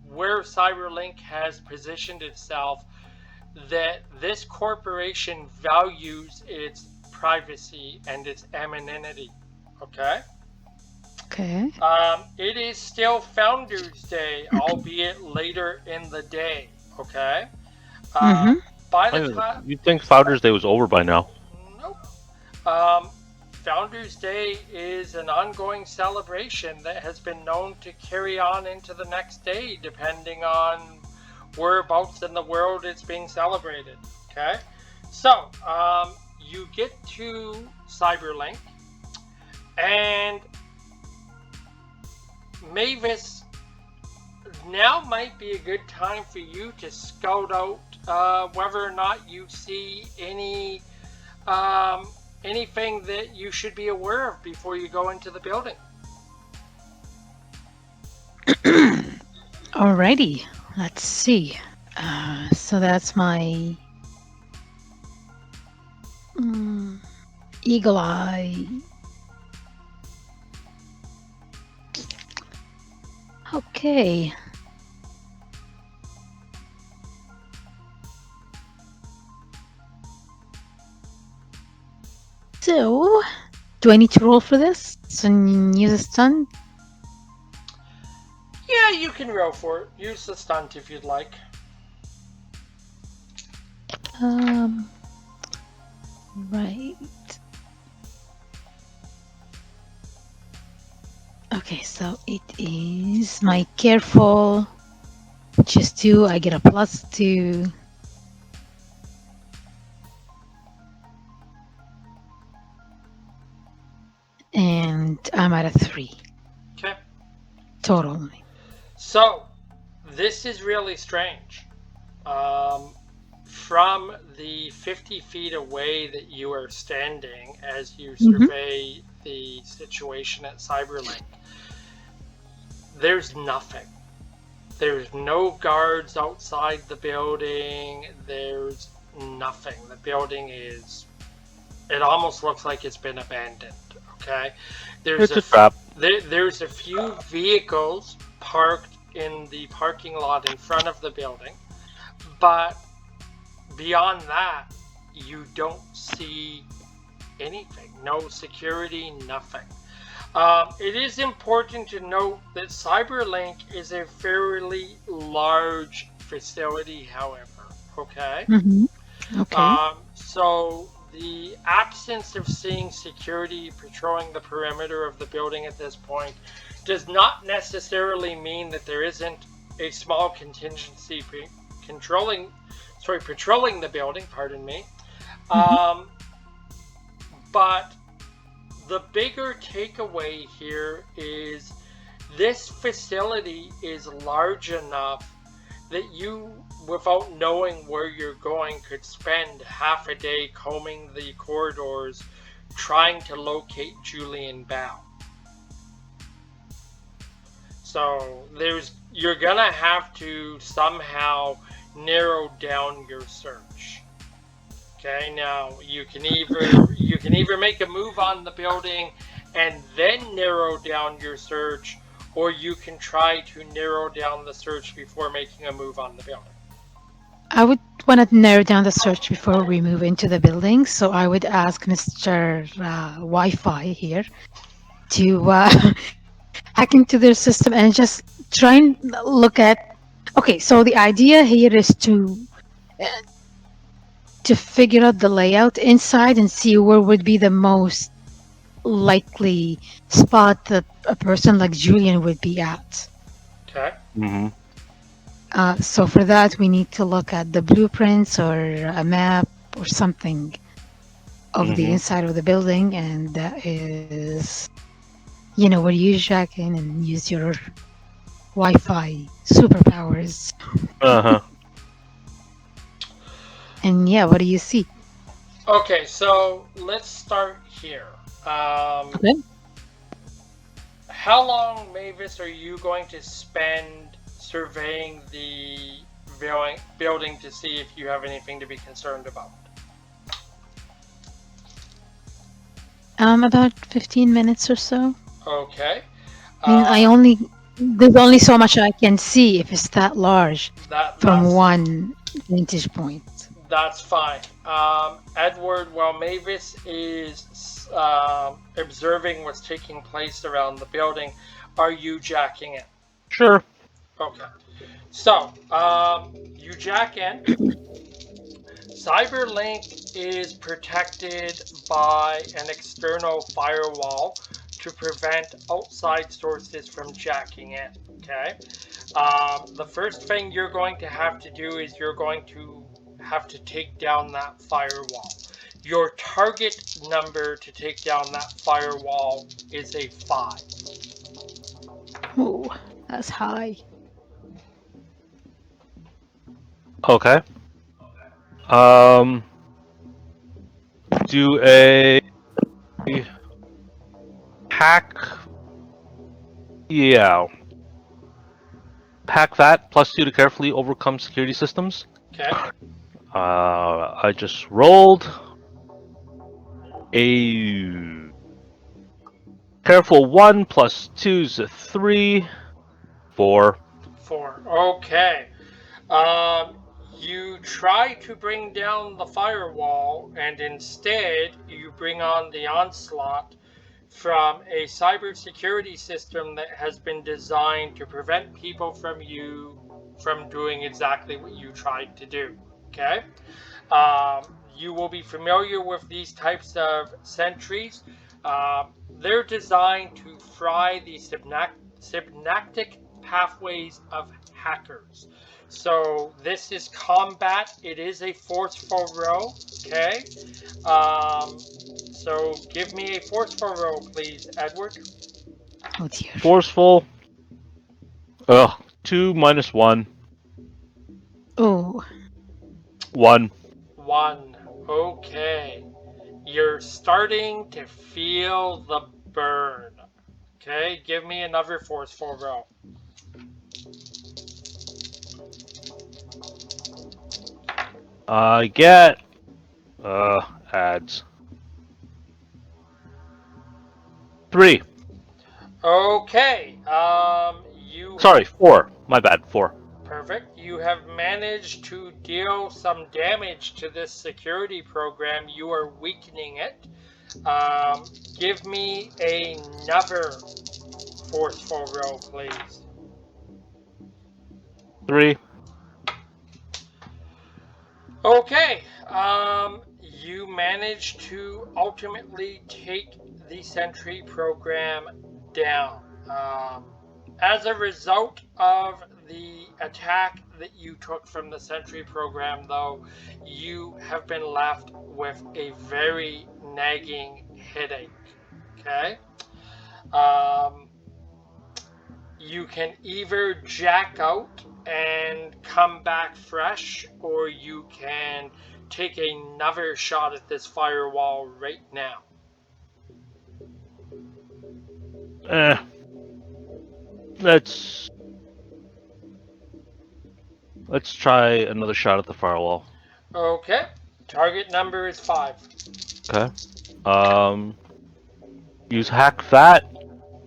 where Cyberlink has positioned itself that this corporation values its privacy and its anonymity. Okay? Okay. It is still Founders Day, albeit later in the day. Okay? By the time... You'd think Founders Day was over by now. Nope. Founders Day is an ongoing celebration that has been known to carry on into the next day, depending on whereabouts in the world it's being celebrated. Okay? So, you get to Cyberlink, and Mavis, now might be a good time for you to scout out whether or not you see any anything that you should be aware of before you go into the building. Alrighty, let's see. So that's my eagle eye. Okay. So, do I need to roll for this? So use a stun? Yeah, you can roll for it. Use the stunt if you'd like. Right. Okay, so it is my careful, just 2. I get a +2. And I'm at a 3. Okay. Total. So, this is really strange. From the 50 feet away that you are standing as you survey the situation at Cyberlink, there's nothing. There's no guards outside the building. There's nothing. The building is... It almost looks like it's been abandoned. Okay, there's It's a trap. there's a few vehicles parked in the parking lot in front of the building, but beyond that, you don't see anything. No security, nothing. It is important to note that Cyberlink is a fairly large facility, however. Okay? Mm-hmm. Okay. So the absence of seeing security patrolling the perimeter of the building at this point does not necessarily mean that there isn't a small contingency patrolling the building, pardon me. Mm-hmm. Um, but the bigger takeaway here is this facility is large enough that you, without knowing where you're going, could spend half a day combing the corridors trying to locate Julian Bao. So you're gonna have to somehow narrow down your search. Okay, now you can either make a move on the building and then narrow down your search, or you can try to narrow down the search before making a move on the building. I would want to narrow down the search before we move into the building. So I would ask Mr. Wi-Fi here to hack into their system and just try and look at. Okay, so the idea here is to figure out the layout inside and see where would be the most likely spot that a person like Julian would be at. Okay. Mm-hmm. So for that, we need to look at the blueprints or a map or something of the Mm-hmm. inside of the building, and that is, where you jack in and use your Wi-Fi superpowers. Uh-huh. And yeah, what do you see? Okay, so let's start here. Um, Okay. how long, Mavis, are you going to spend surveying the building to see if you have anything to be concerned about? About 15 minutes or so. Okay. I mean, Um, there's only so much I can see if it's that large that from that's one vantage point. That's fine. Edward, while Mavis is observing what's taking place around the building, are you jacking in? Sure. Okay. So, you jack in. Cyberlink is protected by an external firewall to prevent outside sources from jacking in. Okay. The first thing you're going to have to do is you're going to have to take down that firewall. Your target number to take down that firewall is a 5. Oh, that's high. Okay. Um, do a hack. Yeah. Hack that +2 to carefully overcome security systems. Okay. I just rolled a careful 1 +2 is a 3, 4. 4. Okay. Um, you try to bring down the firewall, and instead you bring on the onslaught from a cybersecurity system that has been designed to prevent people from doing exactly what you tried to do. Okay? You will be familiar with these types of sentries. They're designed to fry the synaptic pathways of hackers. So this is combat. It is a forceful row. Okay. So give me a forceful roll, please, Edward. Oh dear. Forceful. 2 minus 1. Oh, 1. 1. Okay. You're starting to feel the burn. Okay, give me another forceful roll. I get ads. 3. Okay. Sorry, 4. My bad, 4. Perfect. You have managed to deal some damage to this security program. You are weakening it. Give me another forceful roll, please. 3. Okay. You managed to ultimately take the Sentry program down. As a result of the attack that you took from the Sentry program, though, you have been left with a very nagging headache. Okay? Um, you can either jack out and come back fresh, or you can take another shot at this firewall right now. Let's try another shot at the firewall. Okay. Target number is 5. Okay. Use hack that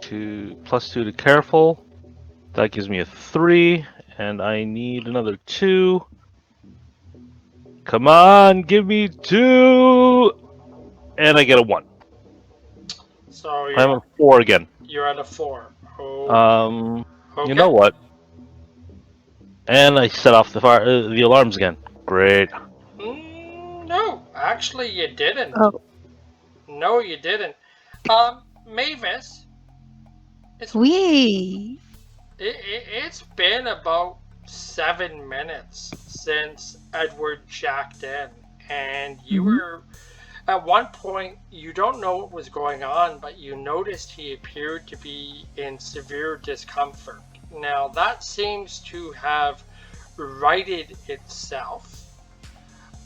to +2 to careful. That gives me a 3, and I need another 2. Come on, give me 2, and I get a 1. So I'm on 4 again. you're at a 4. You Okay. know what? And I set off the alarms again. Great. No, actually you didn't. Oh, No, you didn't. Mavis, we. it's been about 7 minutes since Edward jacked in, and you were at one point, you don't know what was going on, but you noticed he appeared to be in severe discomfort. Now that seems to have righted itself,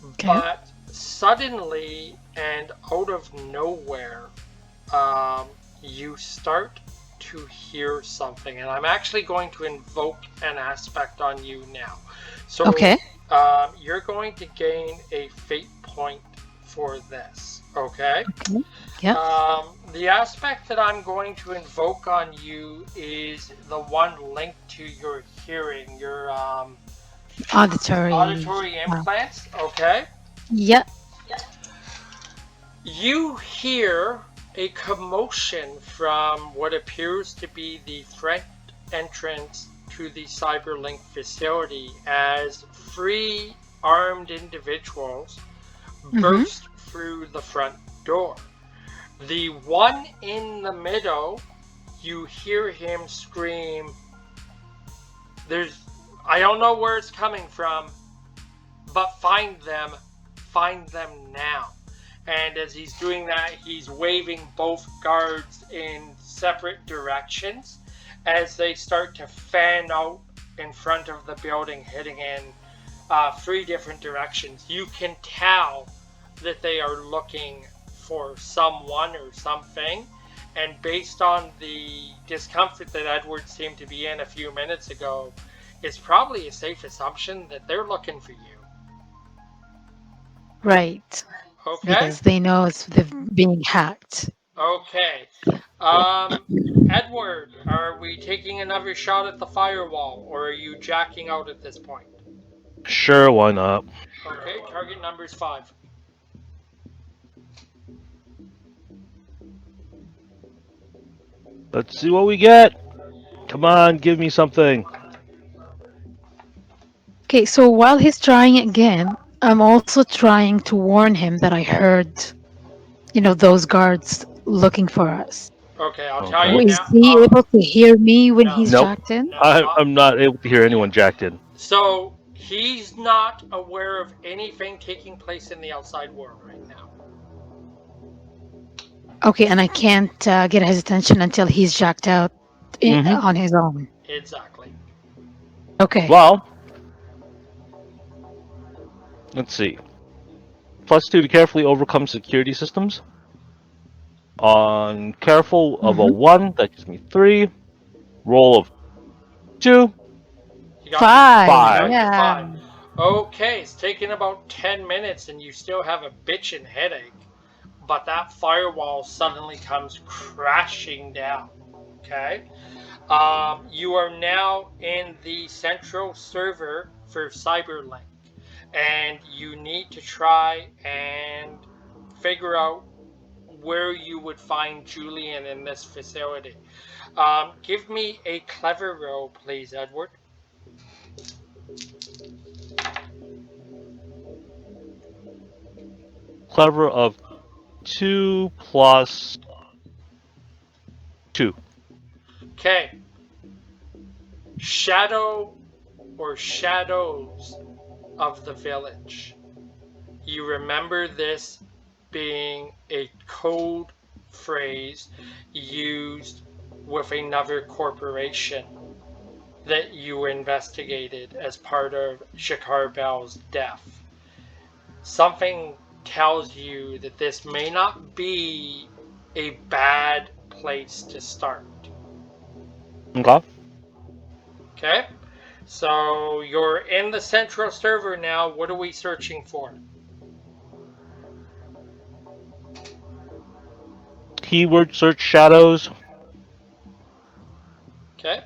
Okay. but suddenly and out of nowhere, you start to hear something, and I'm actually going to invoke an aspect on you now. So, Okay. you're going to gain a fate point for this, okay? Okay. Yeah. The aspect that I'm going to invoke on you is the one linked to your hearing, your auditory implants, okay? Yeah. You hear a commotion from what appears to be the front entrance to the Cyberlink facility as 3 armed individuals burst through the front door. The one in the middle, you hear him scream, I don't know where it's coming from, but find them now. And as he's doing that, he's waving both guards in separate directions as they start to fan out in front of the building, heading in 3 different directions. You can tell that they are looking for someone or something, and based on the discomfort that Edward seemed to be in a few minutes ago, it's probably a safe assumption that they're looking for you. Right. Okay? Because they know they're being hacked. Okay. Edward, are we taking another shot at the firewall, or are you jacking out at this point? Sure, why not? Okay, target number is 5. Let's see what we get. Come on, give me something. Okay, so while he's trying again, I'm also trying to warn him that I heard, those guards looking for us. Okay, I'll Okay. tell you Is now. he able to hear me when he's Nope. jacked in? I'm not able to hear anyone jacked in. So he's not aware of anything taking place in the outside world right now. Okay, and I can't get his attention until he's jacked out on his own. Exactly. Okay. Well, let's see. +2 to carefully overcome security systems. On careful of a 1, that gives me 3. Roll of 2. You got 5. your Yeah. 5. Okay, it's taken about 10 minutes and you still have a bitchin' headache. but that firewall suddenly comes crashing down. Okay. You are now in the central server for Cyberlink, and you need to try and figure out where you would find Julian in this facility. Give me a clever roll, please, Edward. Clever of 2 plus 2. Okay. Shadow or shadows of the village. You remember this being a code phrase used with another corporation that you investigated as part of Shakar Bell's death. Something tells you that this may not be a bad place to start. Okay. Okay? So you're in the central server now. What are we searching for? Keyword search shadows. Okay.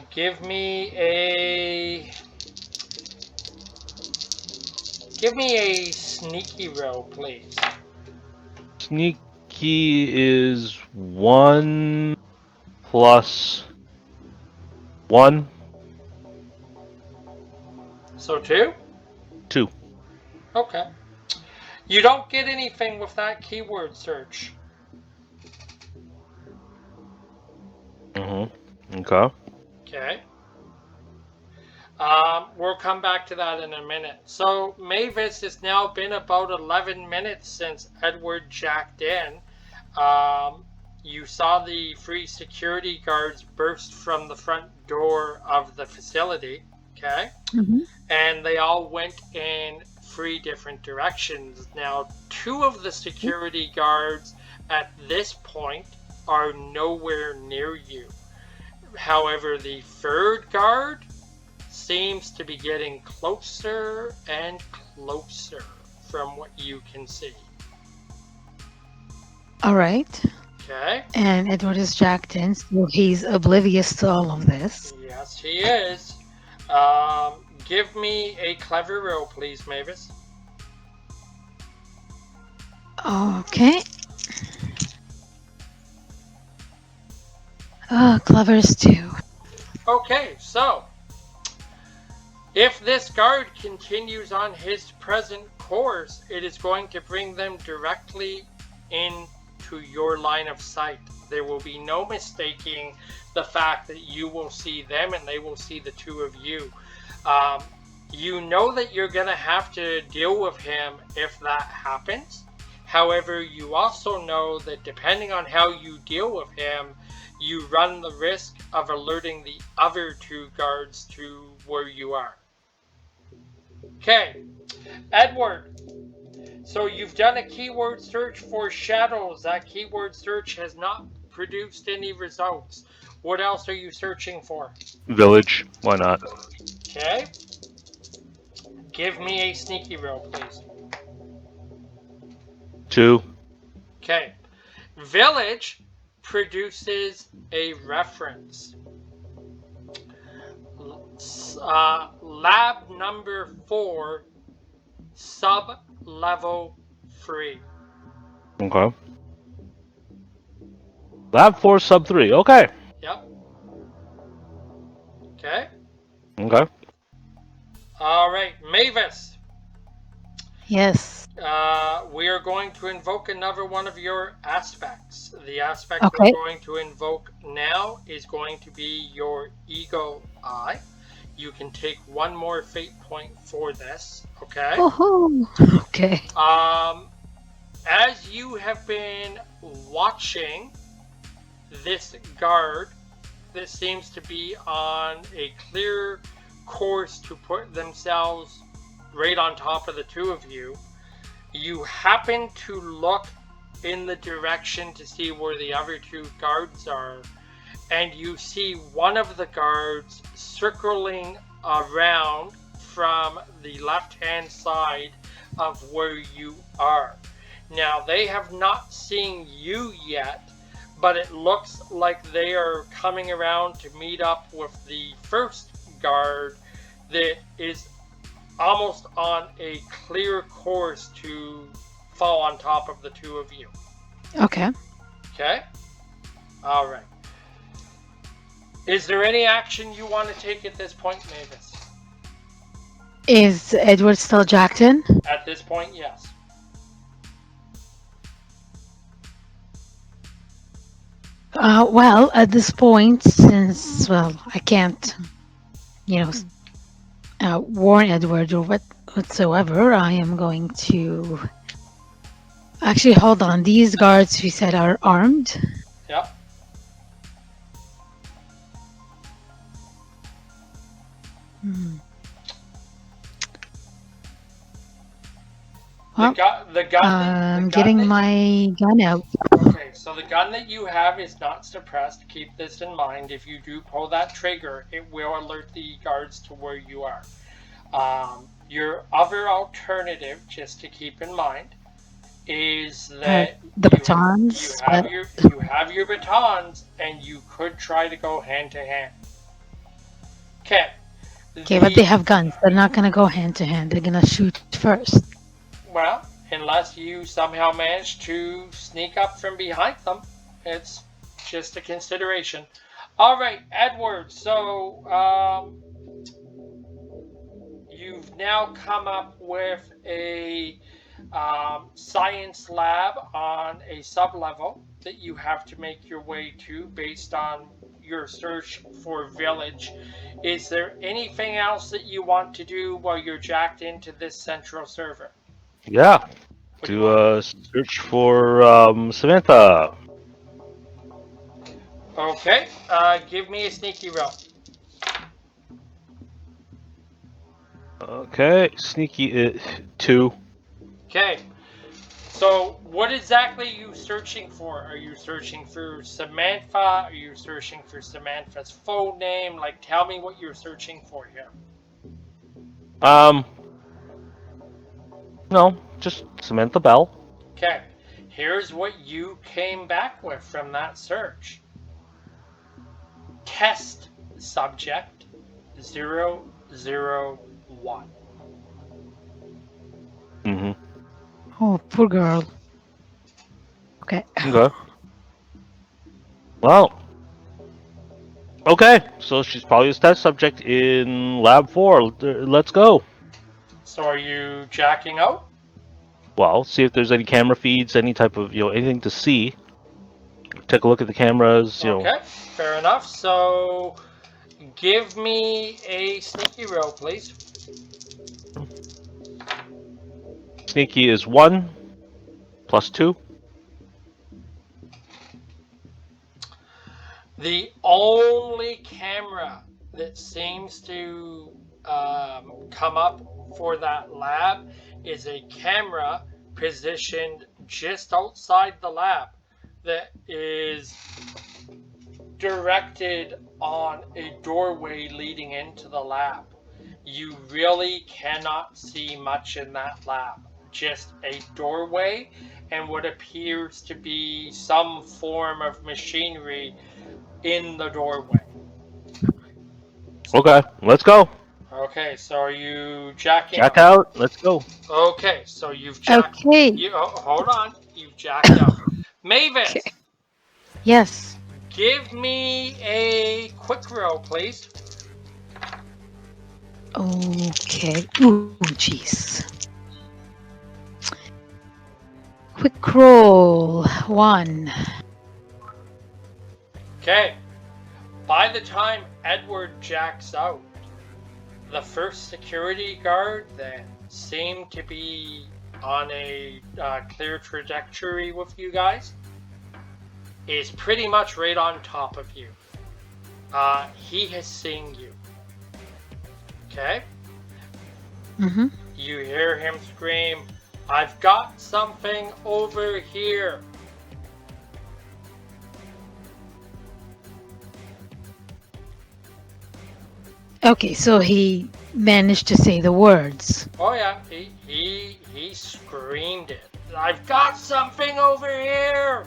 Give me a sneaky roll, please. Sneaky is 1 plus 1. So 2? 2. Okay. You don't get anything with that keyword search. Okay. Okay. We'll come back to that in a minute. So, Mavis, it's now been about 11 minutes since Edward jacked in. You saw the 3 security guards burst from the front door of the facility, okay? Mm-hmm. And they all went in 3 different directions. Now, 2 of the security guards at this point are nowhere near you. However, the 3rd guard seems to be getting closer and closer from what you can see. All right. Okay. And Edward is jacked in, so he's oblivious to all of this. Yes, he is. Give me a clever roll, please, Mavis. Okay. Clever's 2. Okay, so if this guard continues on his present course, it is going to bring them directly into your line of sight. There will be no mistaking the fact that you will see them and they will see the 2 of you. You know that you're going to have to deal with him if that happens. However, you also know that depending on how you deal with him, you run the risk of alerting the other 2 guards to where you are. Okay, Edward, so you've done a keyword search for shadows. That keyword search has not produced any results. What else are you searching for? Village. Why not? Okay. Give me a sneaky roll, please. 2. Okay. Village produces a reference. Lab number 4, sub-level 3. Okay. Lab 4 sub 3. Okay. Yep. Okay. Okay. All right, Mavis. Yes. We are going to invoke another one of your aspects. The aspect Okay. we're going to invoke now is going to be your Eagle Eye. You can take 1 more fate point for this, okay? Oh, okay. As you have been watching this guard that seems to be on a clear course to put themselves right on top of the 2 of you, you happen to look in the direction to see where the other 2 guards are, and you see one of the guards circling around from the left-hand side of where you are. Now, they have not seen you yet, but it looks like they are coming around to meet up with the first guard that is almost on a clear course to fall on top of the two of you. Okay. Okay? Alright. Is there any action you want to take at this point, Mavis? Is Edward still jacked in? At this point, yes. Well, at this point, since, well, I can't, warn Edward or whatsoever, I am going to... Actually, hold on. These guards, we said, are armed? Yep. Well, the gun I'm getting my gun out. Okay, so the gun that you have is not suppressed. Keep this in mind. If you do pull that trigger, it will alert the guards to where you are. Your other alternative, just to keep in mind, is that the batons. You have your batons, and you could try to go hand to hand. Okay. Okay, but they have guns. They're not going to go hand to hand. They're going to shoot first. Well, unless you somehow manage to sneak up from behind them, it's just a consideration. All right, Edward. So you've now come up with a science lab on a sub-level that you have to make your way to based on your search for village. Is there anything else that you want to do while you're jacked into this central server? Yeah. Do a search for Samantha. Okay. Give me a sneaky roll. Okay. Sneaky 2. Okay. So, what exactly are you searching for? Are you searching for Samantha? Are you searching for Samantha's phone name? Like, tell me what you're searching for here. No, just Samantha Bell. Okay. Here's what you came back with from that search. Test subject 001. Mm-hmm. Oh, poor girl. Okay. Okay. Well. Okay, so she's probably a test subject in Lab 4. Let's go. So are you jacking out? Well, see if there's any camera feeds, any type of, anything to see. Take a look at the cameras, Okay, fair enough. So give me a sneaky roll, please. Sneaky is 1 plus 2. The only camera that seems to come up for that lab is a camera positioned just outside the lab that is directed on a doorway leading into the lab. You really cannot see much in that lab. Just a doorway and what appears to be some form of machinery in the doorway. Okay, let's go. Okay, so are you jacking Jack out. Let's go. Okay, so you've jacked. Okay. Hold on. You've jacked out. Mavis. Okay. Yes. Give me a quick roll, please. Okay. Ooh, jeez. Quick roll. 1. Okay. By the time Edward jacks out, the first security guard that seemed to be on a clear trajectory with you guys is pretty much right on top of you. He has seen you. Okay? Mm-hmm. You hear him scream, "I've got something over here." Okay, so he manage to say the words. Oh yeah, he screamed it. I've got something over here.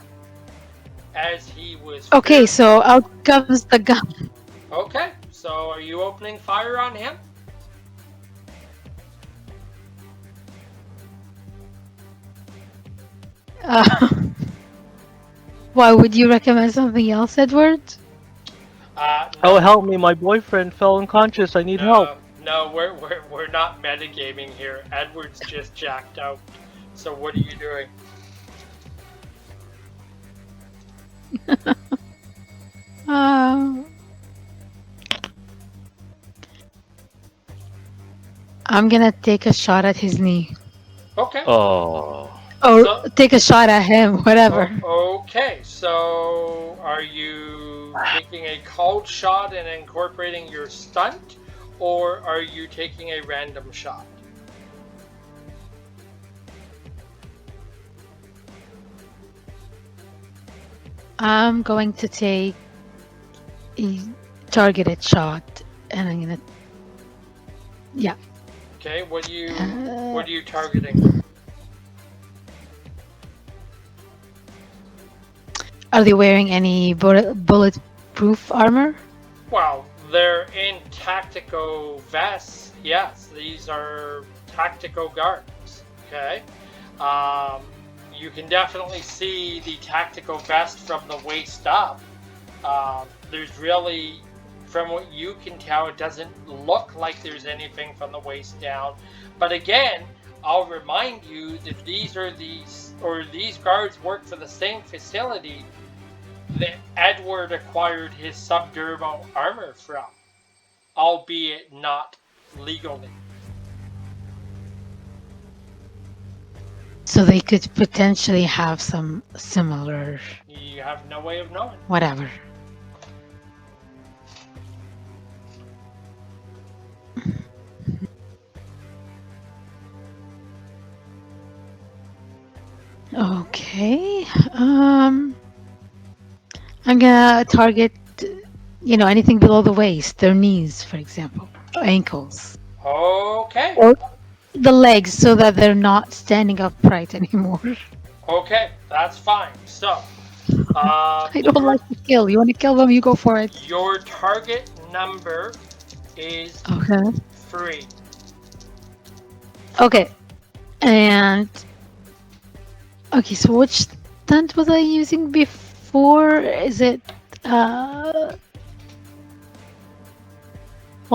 As he was Okay, fear. so out comes the gun. Okay, so are you opening fire on him? Uh, why would you recommend something else, Edward? Oh, No, help me! My boyfriend fell unconscious. I need help. no, we're not metagaming here. Edward's just jacked out. So what are you doing? Uh, I'm gonna take a shot at his knee. Okay. Oh, Or So take a shot at him, whatever. okay, so are you taking a cold shot and incorporating your stunt, or are you taking a random shot? I'm going to take a targeted shot, and I'm gonna, yeah. Okay, Uh, what are you targeting? are they wearing any bulletproof armor? Well, they're in tactical vests. Yes, these are tactical guards. Okay. Um, you can definitely see the tactical vest from the waist up. There's really, from what you can tell, it doesn't look like there's anything from the waist down. But again, I'll remind you that these guards work for the same facility that Edward acquired his subdermal armor from, albeit not legally. So they could potentially have some similar You have no way of knowing. whatever. Okay. I'm gonna target, anything below the waist, their knees, for example, ankles, Okay. or the legs, so that they're not standing upright anymore. Okay, that's fine. So, I don't like to kill. You want to kill them? You go for it. your target number is Okay. 3. Okay. And okay, so which stunt was I using before? Is it well,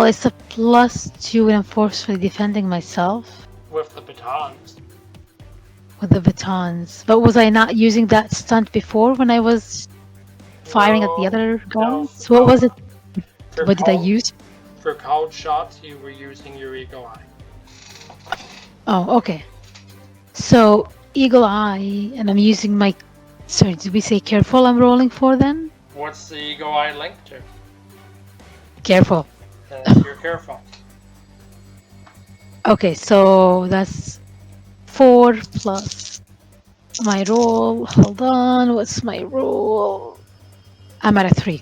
it's a +2 and I'm forcefully defending myself With the batons. with the batons. But was I not using that stunt before when I was firing at the No, other no, guys? What was it? For What did I cold, use? for cold shots, you were using your eagle eye. Oh, okay. So eagle eye, and I'm using my. Sorry, did we say careful? I'm rolling for then. What's the eagle eye linked to? Careful. You're careful. Okay, so that's 4 plus my roll. Hold on, what's my roll? I'm at a 3.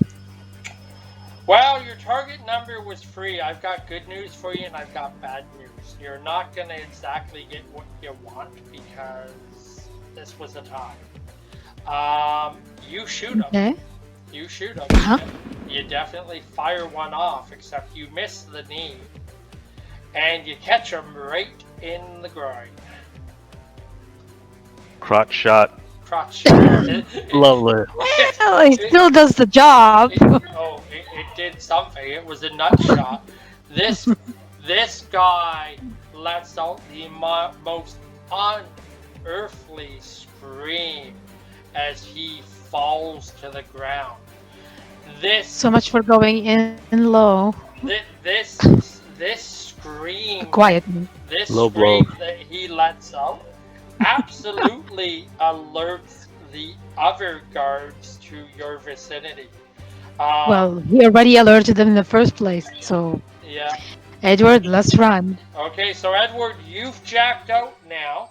Well, your target number was 3. I've got good news for you and I've got bad news. You're not going to exactly get what you want because this was a tie. You shoot them. Okay. You shoot them. Uh-huh. You definitely fire one off, except you miss the knee. And you catch them right in the groin. crotch shot. Crotch shot. Lovely. Well, it still does the job. It did something. It was a nut shot. This guy lets out the most unearthly scream as he falls to the ground. This So much for going in low. this scream, Quiet. this Low scream blow. that he lets out absolutely alerts the other guards to your vicinity. Well, he already alerted them in the first place. So, Yeah. Edward, let's run. Okay, so Edward, you've jacked out now.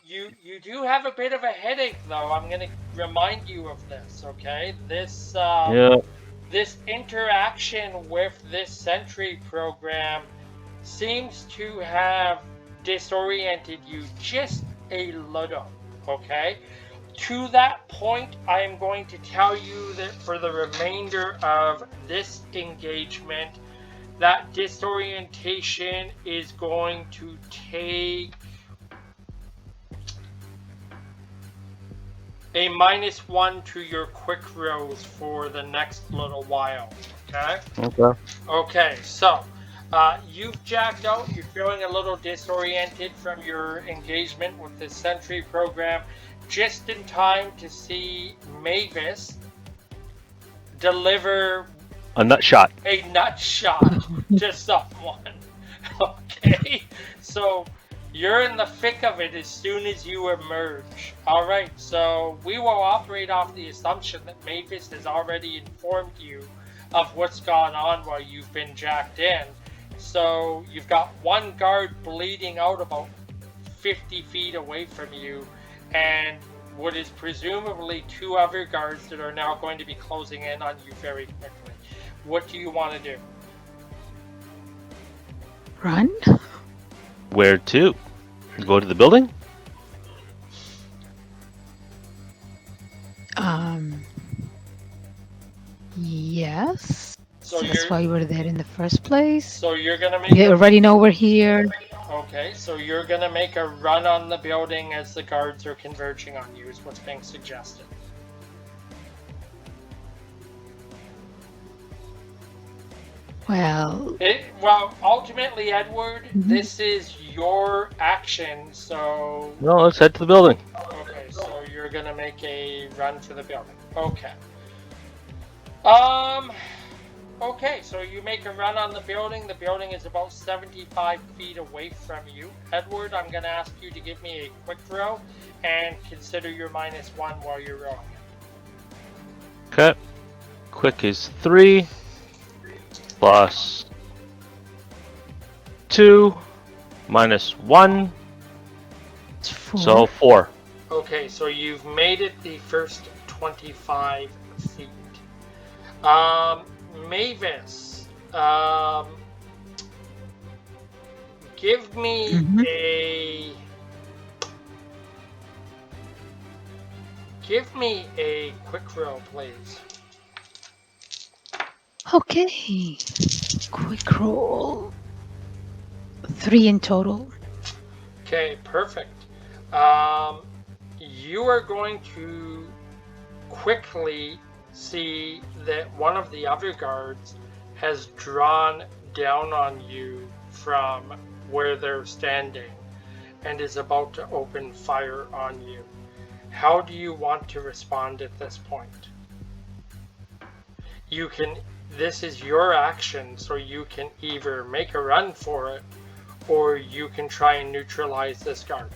You do have a bit of a headache, though. I'm going to remind you of this. Okay, Yeah. this interaction with this sentry program seems to have disoriented you just a little, okay? To that point, I am going to tell you that for the remainder of this engagement, that disorientation is going to take a -1 to your quick rolls for the next little while, okay? Okay. Okay, so you've jacked out, you're feeling a little disoriented from your engagement with the Sentry program, just in time to see Mavis deliver A nut shot. a nut shot to someone. Okay, so you're in the thick of it as soon as you emerge. All right, so we will operate off the assumption that Mavis has already informed you of what's gone on while you've been jacked in. So you've got one guard bleeding out about 50 feet away from you, and what is presumably two other guards that are now going to be closing in on you very quickly. What do you want to do? Run? Where to? Go to the building? Yes. So That's why we're there in the first place. So you're gonna make. We already know we're here. Okay, so you're gonna make a run on the building as the guards are converging on you. Is what's being suggested. Well, Well, ultimately, Edward, this is your action. So No, let's head to the building. okay, so you're gonna make a run for the building. Okay. Okay, so you make a run on the building. The building is about 75 feet away from you. Edward, I'm going to ask you to give me a quick row and consider your -1 while you're rowing. Okay. Quick is 3 plus 2 minus 1. it's 4. So 4. Okay, so you've made it the first 25 feet. Mavis, give me a quick roll, please. Okay. Quick roll. 3 in total. Okay, perfect. You are going to quickly see that one of the other guards has drawn down on you from where they're standing and is about to open fire on you. How do you want to respond at this point? This is your action, so you can either make a run for it or you can try and neutralize this guard.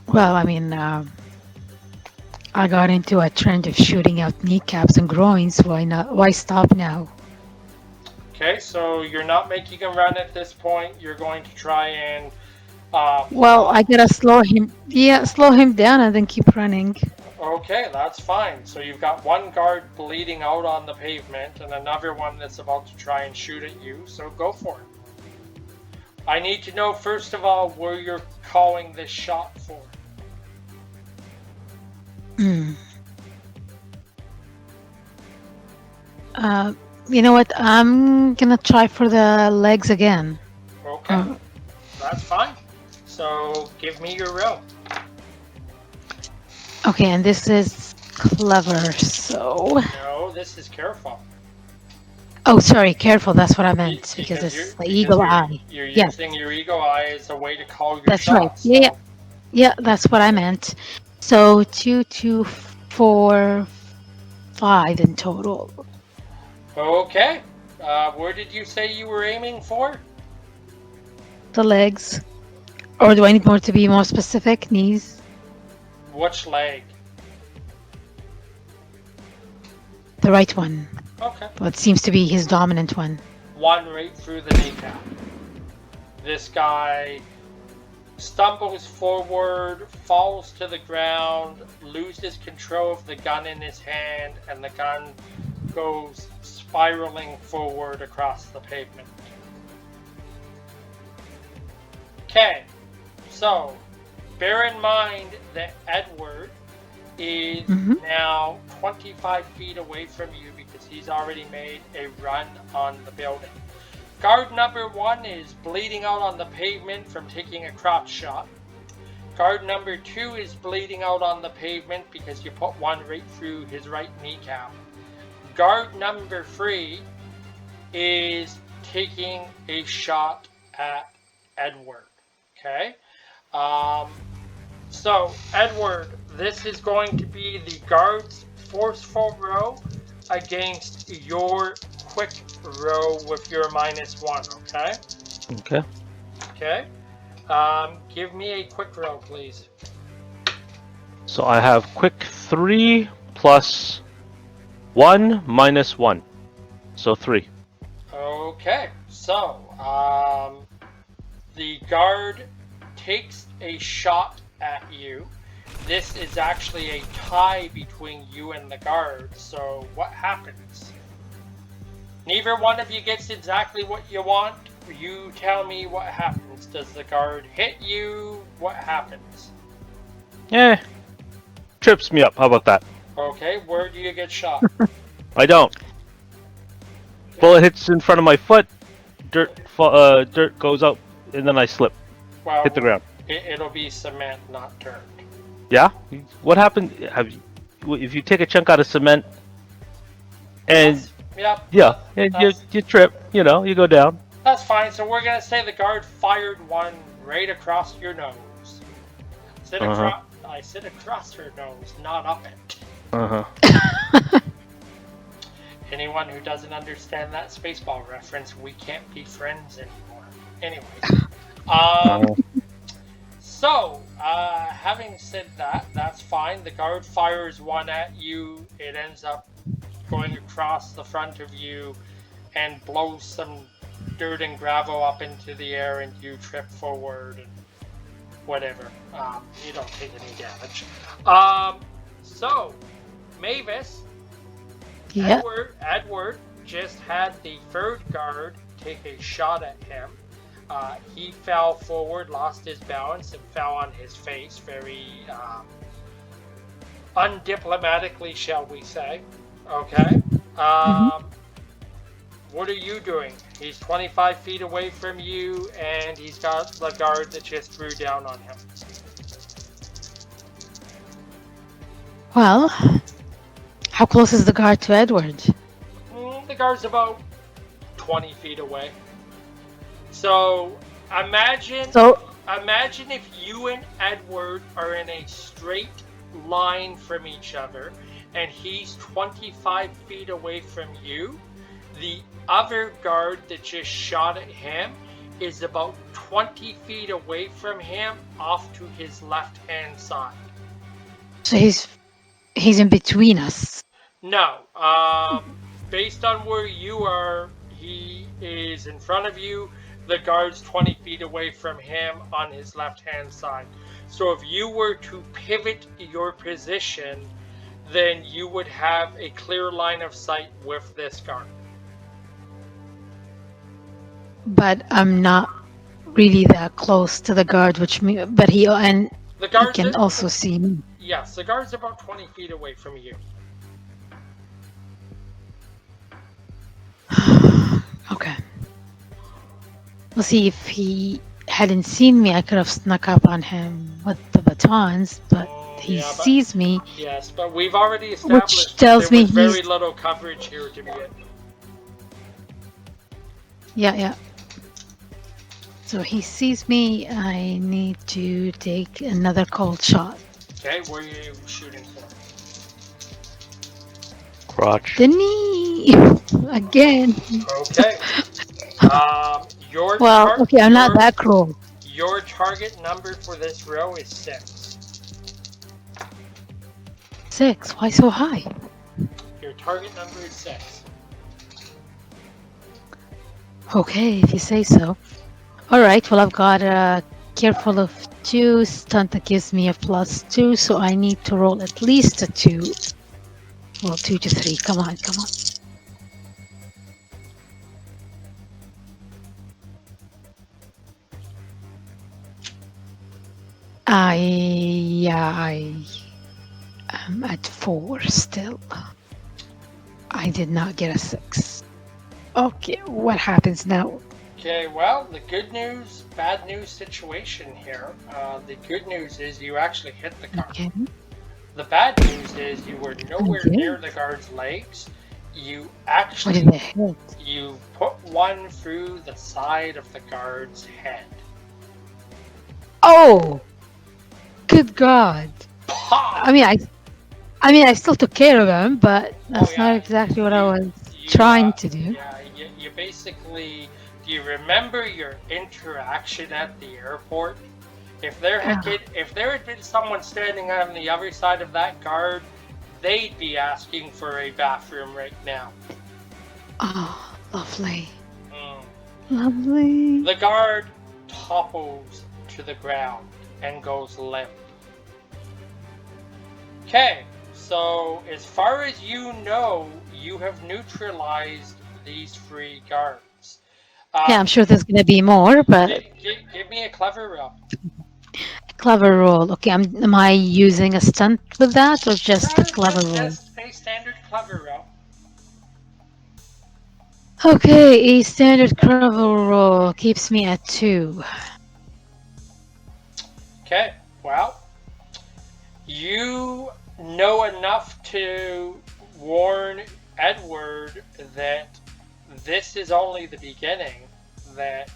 Well, I mean, I got into a trend of shooting out kneecaps and groins. Why not? Why stop now? Okay, so you're not making a run at this point. You're going to try and. Well, I gotta slow him. Yeah, slow him down and then keep running. Okay, that's fine. So you've got one guard bleeding out on the pavement and another one that's about to try and shoot at you. So go for it. I need to know first of all where you're calling this shot for. You know what? I'm gonna try for the legs again. Okay, that's fine. So give me your roll. Okay, and this is clever, so... No, this is careful. Oh, sorry, careful, that's what I meant, because it's the eagle eye. You're Yeah. using your eagle eye as a way to call your That's right. shots. Yeah, yeah, that's what I meant. So 2, 2, 4, 5 in total. Okay. Where did you say you were aiming for? The legs. Or do I need more to be more specific? Knees? Which leg? The right one. Okay. What seems to be his dominant one. One right through the kneecap. This guy stumbles forward, falls to the ground, loses control of the gun in his hand, and the gun goes spiraling forward across the pavement. Okay, so bear in mind that Edward is now 25 feet away from you because he's already made a run on the building. Guard number 1 is bleeding out on the pavement from taking a crotch shot. Guard number 2 is bleeding out on the pavement because you put one right through his right kneecap. Guard number 3 is taking a shot at Edward. Okay? So, Edward, this is going to be the guard's forceful row against your quick row with your -1, okay? Okay. Okay. Give me a quick row, please. So I have quick 3 plus 1 minus 1. So 3. Okay. So, the guard takes a shot at you. This is actually a tie between you and the guard. So, what happens? Neither one of you gets exactly what you want. You tell me what happens. Does the guard hit you? What happens? Trips me up. How about that? Okay, where do you get shot? I don't. Bullet hits in front of my foot. Dirt goes out, and then I slip. Well, Hit the ground. It'll be cement, not dirt. Yeah. What happened? If you take a chunk out of cement, and Yep. you trip. You go down. That's fine. So we're gonna say the guard fired one right across your nose. I said across her nose, not up it. Anyone who doesn't understand that Spaceball reference, we can't be friends anymore. Anyway. So, having said that, that's fine. The guard fires one at you. It ends up going across the front of you and blows some dirt and gravel up into the air, and you trip forward and whatever. You don't take any damage. So, Mavis, Yeah. Edward just had the third guard take a shot at him. He fell forward, lost his balance, and fell on his face very undiplomatically, shall we say. Okay. What are you doing? He's 25 feet away from you, and he's got the guard that just threw down on him. Well, how close is the guard to Edward? The guard's about 20 feet away. So imagine if you and Edward are in a straight line from each other, and he's 25 feet away from you. The other guard that just shot at him is about 20 feet away from him, off to his left-hand side. So he's in between us. No, based on where you are, he is in front of you. The guard's 20 feet away from him on his left-hand side. So if you were to pivot your position, then you would have a clear line of sight with this guard. But I'm not really that close to the guard, but he can also see me. Yes, the guard's about 20 feet away from you. Okay. We'll see. If he hadn't seen me, I could have snuck up on him with the batons, but he sees me. Yes, but we've already established there was very little coverage here to begin. Yeah. So he sees me. I need to take another cold shot. Okay, where are you shooting for? Crotch. The knee again. Okay. I'm not that cruel. Your target number for this row is 6. 6? Why so high? Your target number is 6. Okay, if you say so. Alright, well I've got a careful of 2, stunt that gives me a +2, so I need to roll at least a 2. Well, 2 to 3, come on. I am at 4 still. I did not get a 6. Okay, what happens now? Okay, well, the good news, bad news situation here. The good news is you actually hit the guard. Okay, The bad news is you were nowhere near good. the guard's legs. You What actually did I hit? you put one through the side of the guard's head. Oh, good God! Pop! I mean, I still took care of him, but Oh that's not yeah, exactly what I you was you trying to do. yeah you basically, do you remember your interaction at the airport? Uh, If there had been someone standing on the other side of that guard, they'd be asking for a bathroom right now. oh, lovely, Mm. lovely. The guard topples to the ground and goes limp. Okay, so as far as you know, you have neutralized these 3 guards. Yeah, I'm sure there's gonna be more, but Give me a clever roll. clever roll. Okay, am I using a stunt with that or just a clever roll? Just a standard clever roll. Okay, a standard clever roll keeps me at 2. Okay, well, you know enough to warn Edward that this is only the beginning, that,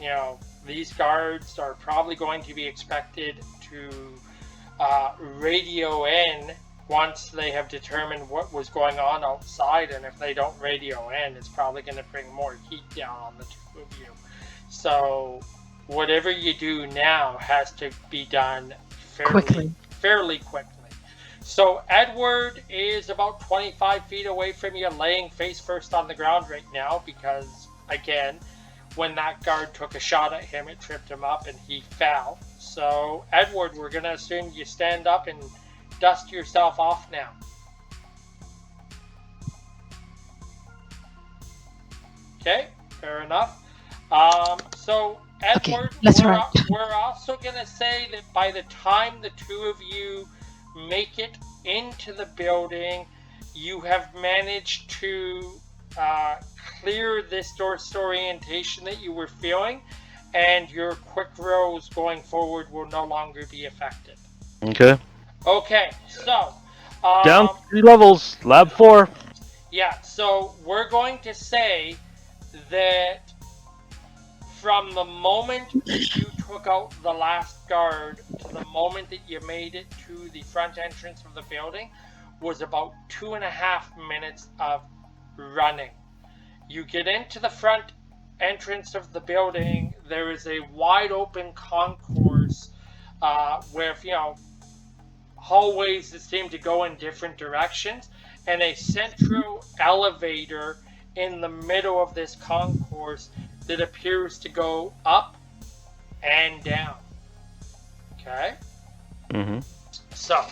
these guards are probably going to be expected to radio in once they have determined what was going on outside, and if they don't radio in, it's probably going to bring more heat down on the 2 of you. So whatever you do now has to be done Quickly. fairly quickly. So Edward is about 25 feet away from you, laying face first on the ground right now, because again, when that guard took a shot at him, it tripped him up and he fell. So Edward, we're going to assume you stand up and dust yourself off now. Okay, fair enough. So Okay, Edward, let's run. we're also gonna say that by the time the 2 of you make it into the building, you have managed to clear this disorientation that you were feeling, and your quick rolls going forward will no longer be affected. Okay. Okay, so Down 3 levels. Lab 4. yeah, so we're going to say that from the moment that you took out the last guard to the moment that you made it to the front entrance of the building was about 2.5 minutes of running. You get into the front entrance of the building, there is a wide open concourse with, hallways that seem to go in different directions, and a central elevator in the middle of this concourse that appears to go up and down. Okay? Mm-hmm. So,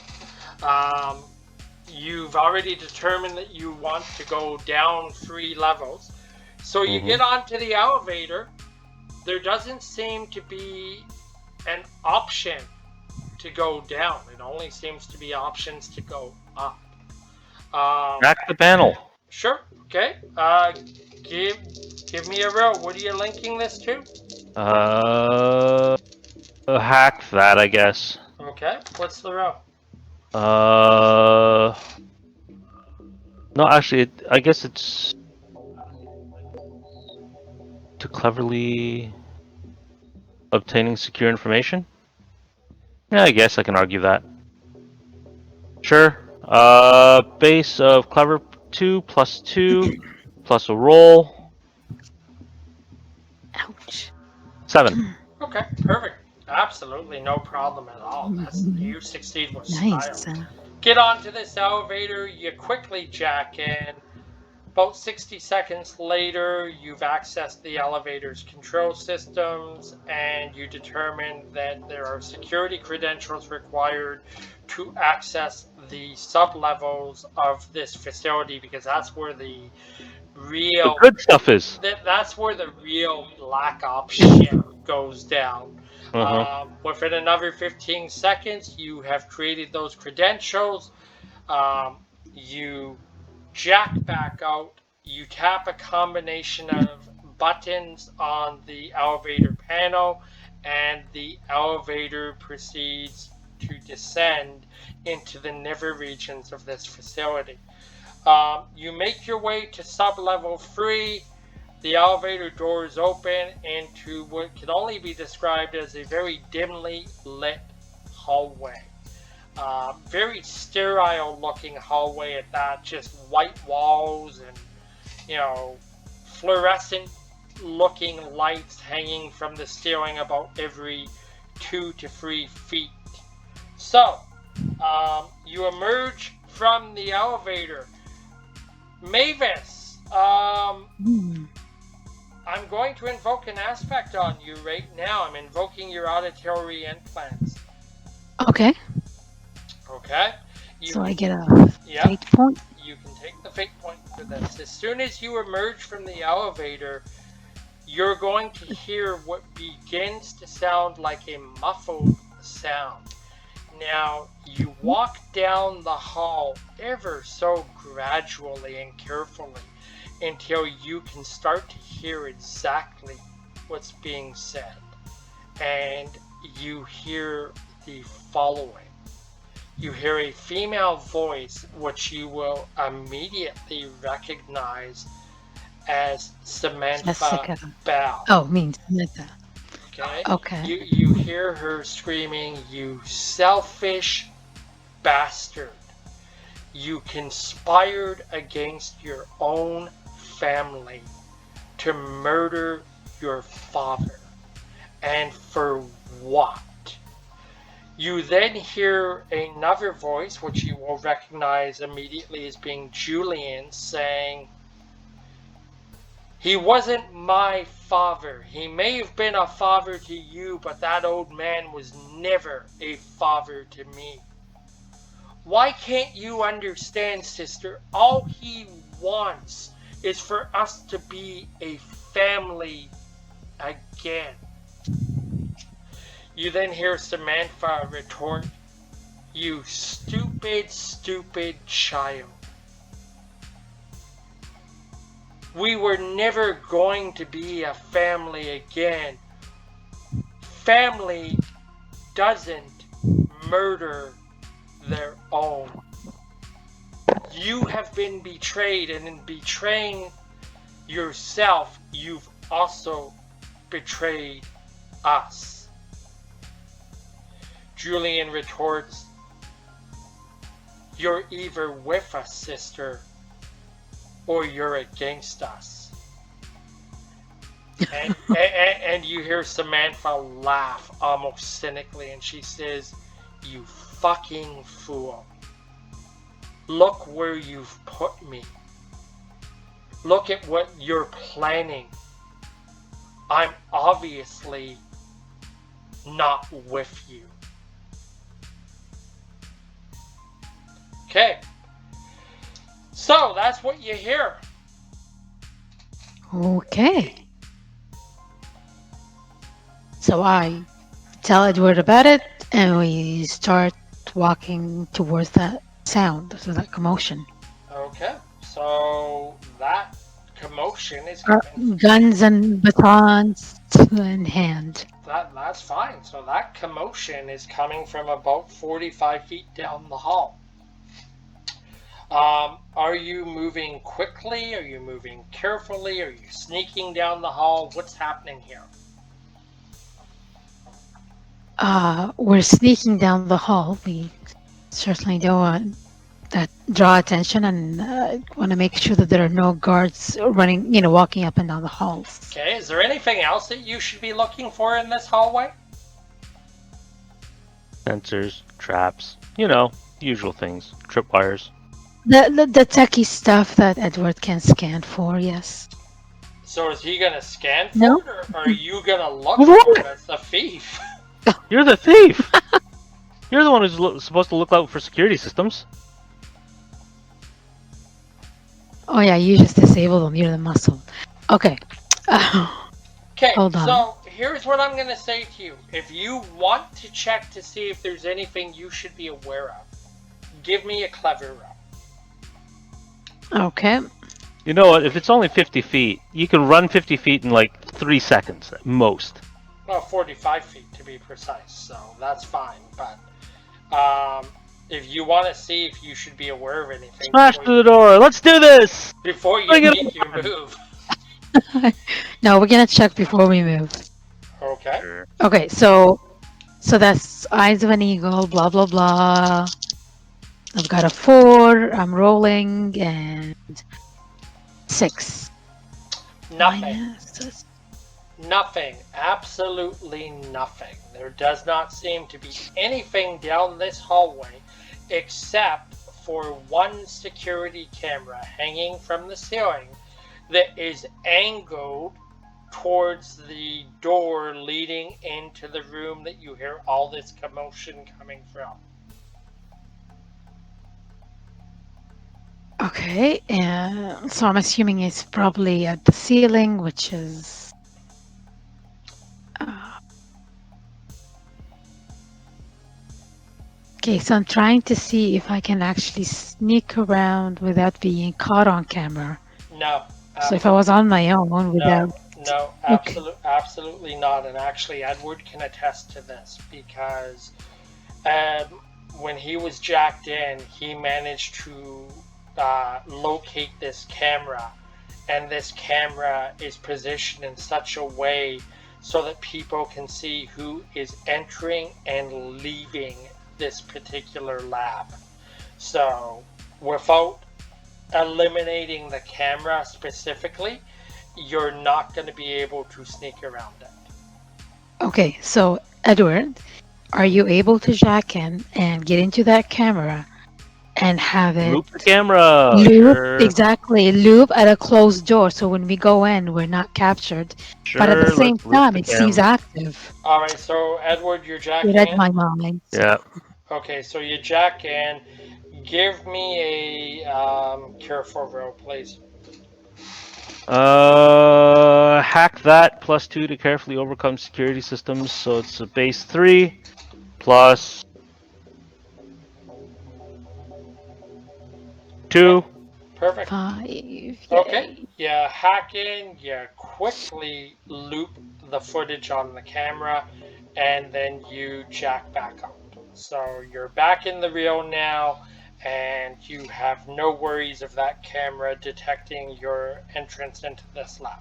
you've already determined that you want to go down 3 levels. So you get onto the elevator. There doesn't seem to be an option to go down. It only seems to be options to go up. Back the panel. Sure. Okay. Give me a row. What are you linking this to? Hack that, I guess. Okay. What's the row? No, actually, I guess it's to cleverly obtaining secure information. Yeah, I guess I can argue that. Sure. Base of clever 2 plus 2 plus a roll. Ouch. 7. Okay. Perfect. Absolutely no problem at all. You succeed with Nice. style. Get onto this elevator. You quickly jack in. About 60 seconds later, you've accessed the elevator's control systems, and you determine that there are security credentials required to access the sub-levels of this facility, because that's where the The real good stuff is. that's where the real Black Ops shit goes down. Within another 15 seconds, you have created those credentials. You jack back out. You tap a combination of buttons on the elevator panel, and the elevator proceeds to descend into the never regions of this facility. You make your way to sub-level 3. The elevator doors open into what can only be described as a very dimly lit hallway. Very sterile looking hallway at that, just white walls and, fluorescent looking lights hanging from the ceiling about every 2 to 3 feet. So, you emerge from the elevator. Mavis, I'm going to invoke an aspect on you right now. I'm invoking your auditory implants. Okay. Okay? So I get a fate point? You can take the fate point for this. As soon as you emerge from the elevator, you're going to hear what begins to sound like a muffled sound. Now, you walk down the hall ever so gradually and carefully until you can start to hear exactly what's being said. And you hear the following. You hear a female voice, which you will immediately recognize as Samantha Jessica. Bell. Oh, means Samantha. Okay? Okay. You hear her screaming, "You selfish bastard. You conspired against your own family to murder your father. And for what?" You then hear another voice, which you will recognize immediately as being Julian, saying, "He wasn't my father. He may have been a father to you, but that old man was never a father to me. Why can't you understand, sister? All he wants is for us to be a family again." You then hear Samantha retort, "You stupid, stupid child. We were never going to be a family again. Family doesn't murder their own. You have been betrayed, and in betraying yourself, you've also betrayed us." Julian retorts, "You're either with us, sister, or you're against us." And you hear Samantha laugh almost cynically, and she says, "You fucking fool. Look where you've put me. Look at what you're planning. I'm obviously not with you." Okay. So that's what you hear. Okay. So I tell Edward about it, and we start walking towards that sound, so that commotion. Okay. So that commotion is Our coming. guns and batons in hand. That's fine. So that commotion is coming from about 45 feet down the hall. Are you moving quickly? Are you moving carefully? Are you sneaking down the hall? What's happening here? We're sneaking down the hall. We certainly don't want that draw attention, and want to make sure that there are no guards running, walking up and down the halls. Okay, is there anything else that you should be looking for in this hallway? Sensors, traps, usual things. Tripwires. The techie stuff that Edward can scan for, yes. So is he gonna scan for No. it, or are you gonna look What? for it as the thief? You're the thief! You're the one who's supposed to look out for security systems. Oh yeah, you just disable them. You're the muscle. Okay. Okay, Hold on. so here's what I'm going to say to you. If you want to check to see if there's anything you should be aware of, give me a clever roll. Okay. You know what? If it's only 50 feet, you can run 50 feet in like 3 seconds at most. Well, 45 feet to be precise, so that's fine. But if you want to see if you should be aware of anything, Smash through the door. Let's do this. before you Bring it make your move. No, we're gonna check before we move. Okay. Sure. Okay, so that's eyes of an eagle, blah blah blah. I've got a 4, I'm rolling, and 6. Nothing. Minus- Nothing. Absolutely nothing. There does not seem to be anything down this hallway except for one security camera hanging from the ceiling that is angled towards the door leading into the room that you hear all this commotion coming from. Okay, and so I'm assuming it's probably at the ceiling, which is. Okay, so I'm trying to see if I can actually sneak around without being caught on camera. No. So if I was on my own without. No, absolutely not. And actually, Edward can attest to this because when he was jacked in, he managed to locate this camera, and this camera is positioned in such a way so that people can see who is entering and leaving this particular lab. So without eliminating the camera specifically, you're not going to be able to sneak around it. Okay, so Edward, are you able to jack in and get into that camera and have it Loop the camera. loop, Sure. exactly, loop at a closed door, so when we go in, we're not captured. Sure. But at the same let's loop time, the it seems camera. active. All right, so Edward, you're You jacking read in? my mind. Yeah. Okay, so you jack in. Give me a careful roll, please. Hack that +2 to carefully overcome security systems. So it's a base 3 plus 2. Perfect. 5. Okay, Yay. you hack in, you quickly loop the footage on the camera, and then you jack back up. So you're back in the reel now, and you have no worries of that camera detecting your entrance into this lab.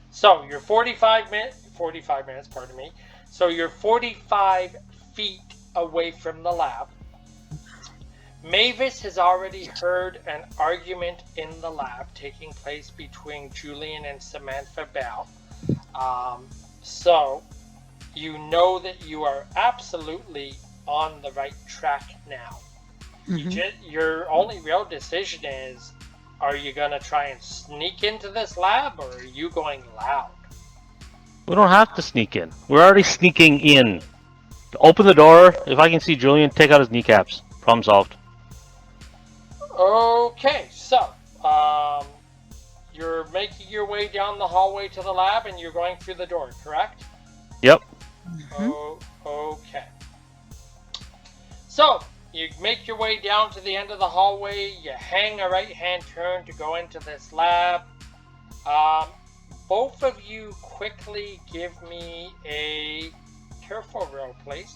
So you're 45 minutes, pardon me. So you're 45 feet away from the lab. Mavis has already heard an argument in the lab taking place between Julian and Samantha Bell. So you know that you are absolutely on the right track now. Your only real decision is, are you going to try and sneak into this lab, or are you going loud? We don't have to sneak in. We're already sneaking in. Open the door. If I can see Julian, take out his kneecaps. Problem solved. Okay, so you're making your way down the hallway to the lab, and you're going through the door, correct? Yep. Oh, okay. So you make your way down to the end of the hallway. You hang a right-hand turn to go into this lab. Both of you quickly give me a careful roll, please.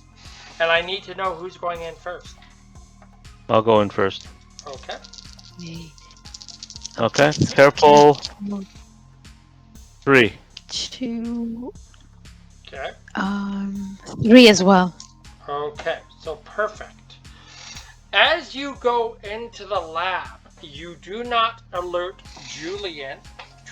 And I need to know who's going in first. I'll go in first. Okay. Yay. Okay. Careful. 3. 2. Okay. 3 as well. Okay, so perfect. As you go into the lab, you do not alert Julian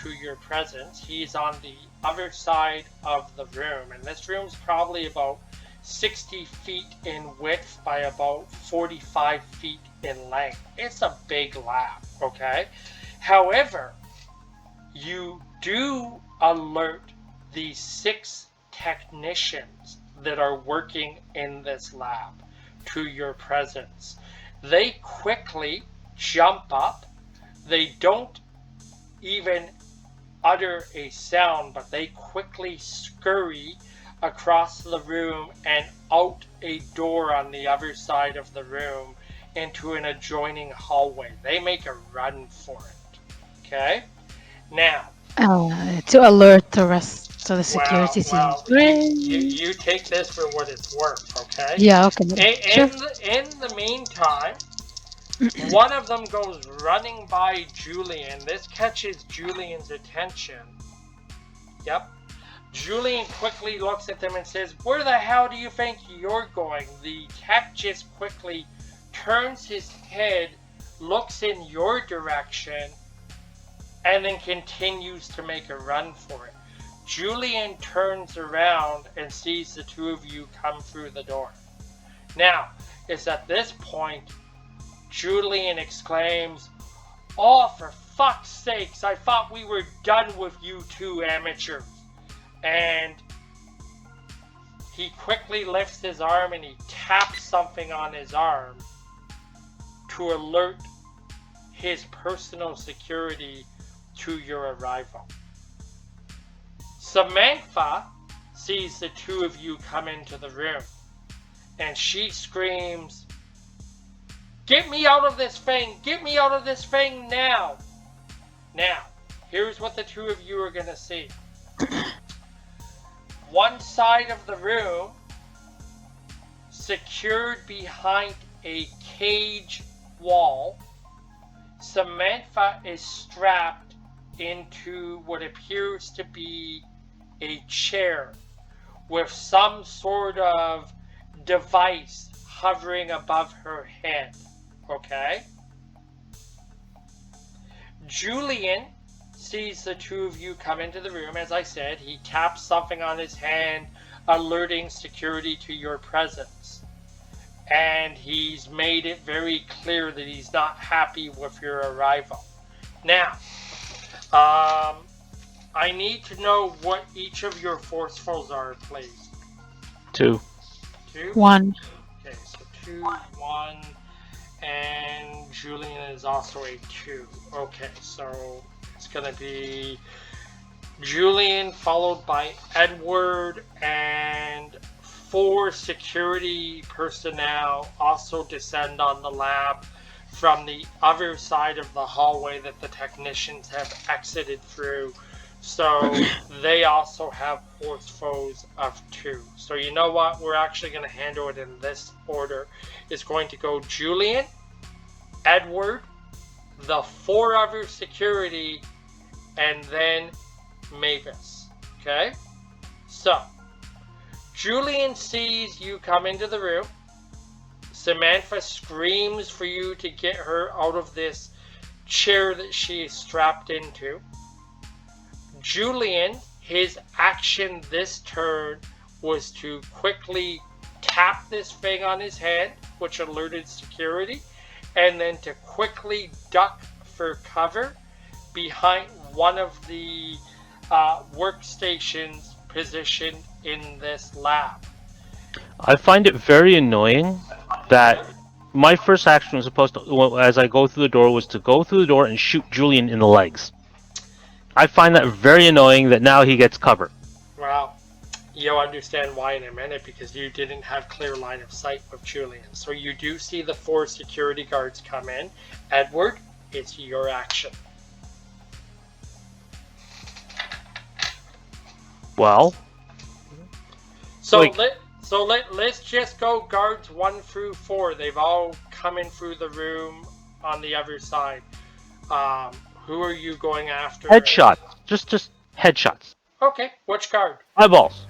to your presence. He's on the other side of the room, and this room's probably about 60 feet in width by about 45 feet in length. It's a big lab, okay? However, you do alert the 6 technicians that are working in this lab to your presence. They quickly jump up. They don't even utter a sound, but they quickly scurry across the room and out a door on the other side of the room into an adjoining hallway. They make a run for it. Okay? Now, To alert the rest of the well, security team. well, you take this for what it's worth, okay? Yeah, okay. Sure. In the meantime, one of them goes running by Julian. This catches Julian's attention. Yep. Julian quickly looks at them and says, "Where the hell do you think you're going?" The tech just quickly turns his head, looks in your direction, and then continues to make a run for it. Julian turns around and sees the two of you come through the door. Now, it's at this point Julian exclaims, "Oh, for fuck's sakes, I thought we were done with you two amateurs." And he quickly lifts his arm and he taps something on his arm to alert his personal security to your arrival. Samantha sees the two of you come into the room and she screams, "Get me out of this thing! Get me out of this thing now!" Now, here's what the two of you are going to see. One side of the room, secured behind a cage wall, Samantha is strapped into what appears to be a chair with some sort of device hovering above her head. Okay? Julian sees the two of you come into the room. As I said, he taps something on his hand, alerting security to your presence. And he's made it very clear that he's not happy with your arrival. Now, I need to know what each of your forcefuls are, please. 2. 2? 1. Okay, so 2, 1, and Julian is also a 2. Okay, so it's going to be Julian followed by Edward, and 4 security personnel also descend on the lab from the other side of the hallway that the technicians have exited through. So they also have forcefuls of 2. So you know what? We're actually going to handle it in this order. It's going to go Julian, Edward, the 4 other security, and then Mavis. Okay? So, Julian sees you come into the room. Samantha screams for you to get her out of this chair that she is strapped into. Julian, his action this turn was to quickly tap this thing on his head, which alerted security, and then to quickly duck for cover behind one of the workstations positioned in this lab. I find it very annoying that my first action was supposed to, as I go through the door, was to go through the door and shoot Julian in the legs. I find that very annoying that now he gets cover. Well, you'll understand why in a minute, because you didn't have clear line of sight with Julian. So you do see the 4 security guards come in. Edward, it's your action. Well, So like- let's just go guards 1 through 4. They've all come in through the room on the other side. Who are you going after? headshots. Just headshots. Okay, which guard? Eyeballs.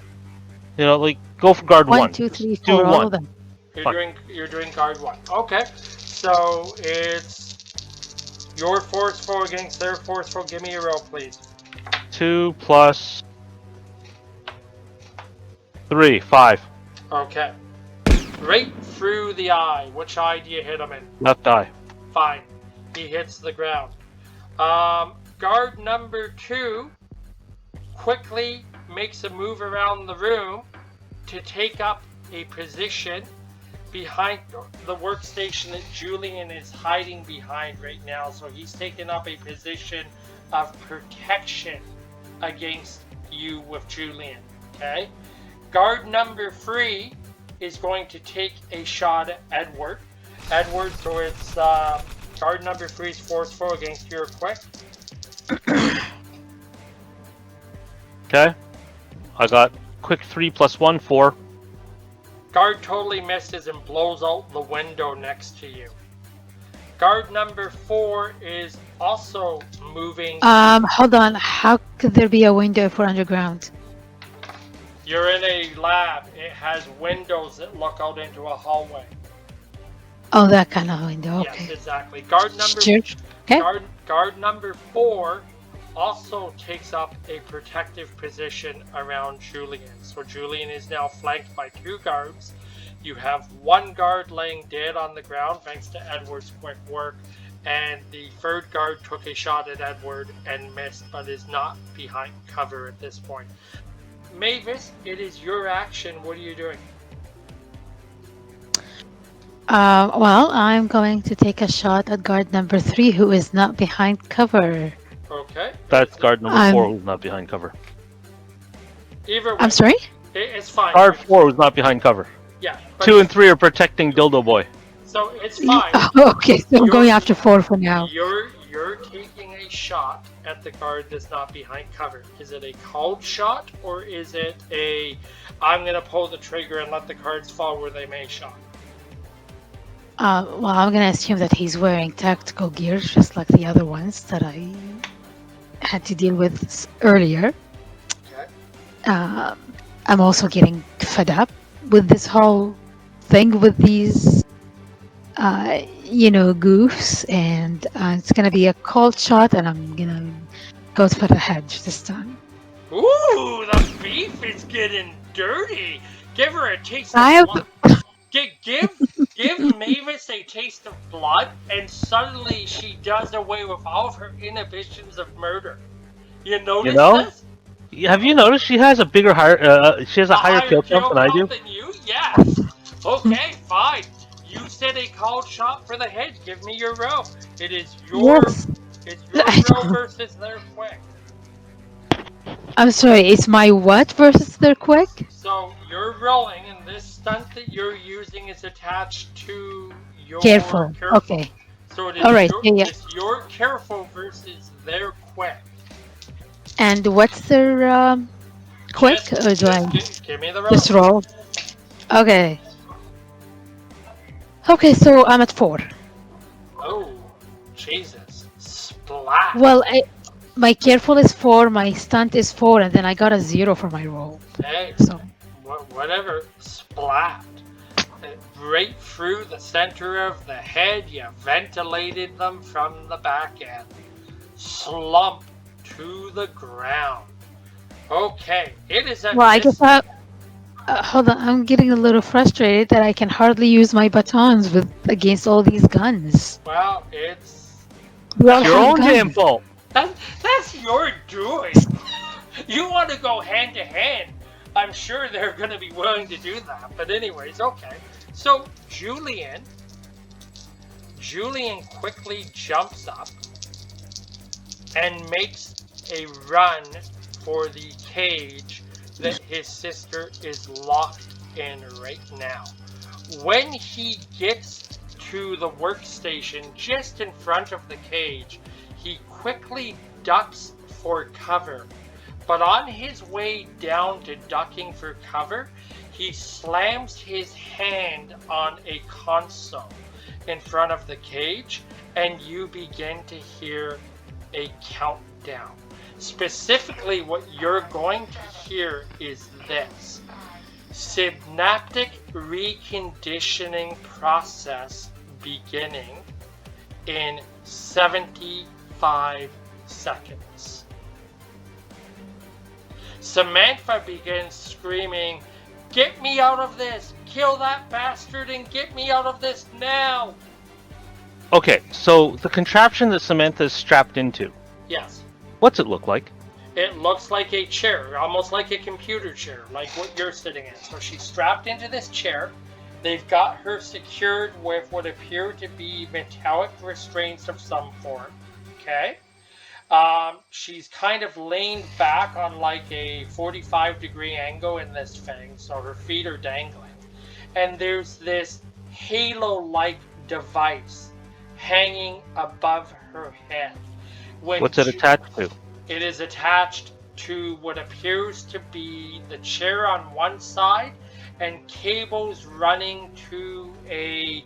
You know, like, go for guard 1. 1, 2, 3, Do 4, all 1. of them. Fuck. You're doing guard 1. Okay, so it's your forceful against their forceful. Give me a roll, please. 2 plus 3, 5. Okay. Right through the eye. Which eye do you hit him in? Left eye. Fine. He hits the ground. Guard number 2 quickly makes a move around the room to take up a position behind the workstation that Julian is hiding behind right now. So he's taken up a position of protection against you with Julian. Okay? Guard number 3 is going to take a shot at Edward. Edward, so it's guard number 3 is forceful against your quick. Okay. I got quick 3 plus 1, 4. Guard totally misses and blows out the window next to you. Guard number 4 is also moving. Hold on. How could there be a window if we're underground? You're in a lab. It has windows that look out into a hallway. Oh, that kind of window. Okay. Yes, exactly. Guard number Sure. Okay. guard number 4 also takes up a protective position around Julian. So Julian is now flanked by 2 guards. You have 1 guard laying dead on the ground thanks to Edward's quick work, and the 3rd guard took a shot at Edward and missed, but is not behind cover at this point. Mavis, it is your action. What are you doing? Well, I'm going to take a shot at guard number 3, who is not behind cover. Okay. That's guard number 4 who's not behind cover. Either way. I'm sorry? It's fine. Guard 4 who's not behind cover. Yeah. 2 and 3 are protecting Dildo Boy. So it's fine. Oh, okay, so I'm going after 4 for now. You're taking a shot at the guard that's not behind cover. Is it a called shot, or is it a I'm gonna pull the trigger and let the cards fall where they may shot? Well, I'm going to assume that he's wearing tactical gear, just like the other ones that I had to deal with earlier. Okay. I'm also getting fed up with this whole thing with these, goofs, and it's going to be a cold shot, and I'm going to go for the hedge this time. Ooh, the beef is getting dirty. Give her a taste of blood. Give Mavis a taste of blood, and suddenly she does away with all of her inhibitions of murder. You notice this? Have you noticed she has a higher kill count than I do? Than you? Yes. Okay, fine. You said a called shot for the head. Give me your row. It's your row versus their quick. I'm sorry, it's my what versus their quick? So you're rolling, and this stunt that you're using is attached to your careful. Okay. So it is it's your careful versus their quick. And what's their quick? Or do I give me the roll? Just roll? Okay. Okay, so I'm at 4. Oh, Jesus! Splat. Well, my careful is 4, my stunt is 4, and then I got a 0 for my roll. Hey, so whatever. Splat. Right through the center of the head, you ventilated them from the back end. Slump to the ground. Okay, it is at I guess hold on, I'm getting a little frustrated that I can hardly use my batons against all these guns. Well, it's your own damn fault. That's your doing. You want to go hand to hand. I'm sure they're going to be willing to do that. But anyways, okay. So Julian quickly jumps up and makes a run for the cage that his sister is locked in right now. When he gets to the workstation just in front of the cage, he quickly ducks for cover. But on his way down to ducking for cover, he slams his hand on a console in front of the cage, and you begin to hear a countdown. Specifically, what you're going to hear is this: synaptic reconditioning process beginning in 75 seconds. Samantha begins screaming, "Get me out of this! Kill that bastard and get me out of this now!" Okay, so the contraption that Samantha is strapped into. Yes. What's it look like? It looks like a chair, almost like a computer chair, like what you're sitting in. So she's strapped into this chair. They've got her secured with what appear to be metallic restraints of some form. Okay? She's kind of leaned back on like a 45-degree angle in this thing, so her feet are dangling. And there's this halo-like device hanging above her head. What's it attached to? It is attached to what appears to be the chair on one side and cables running to a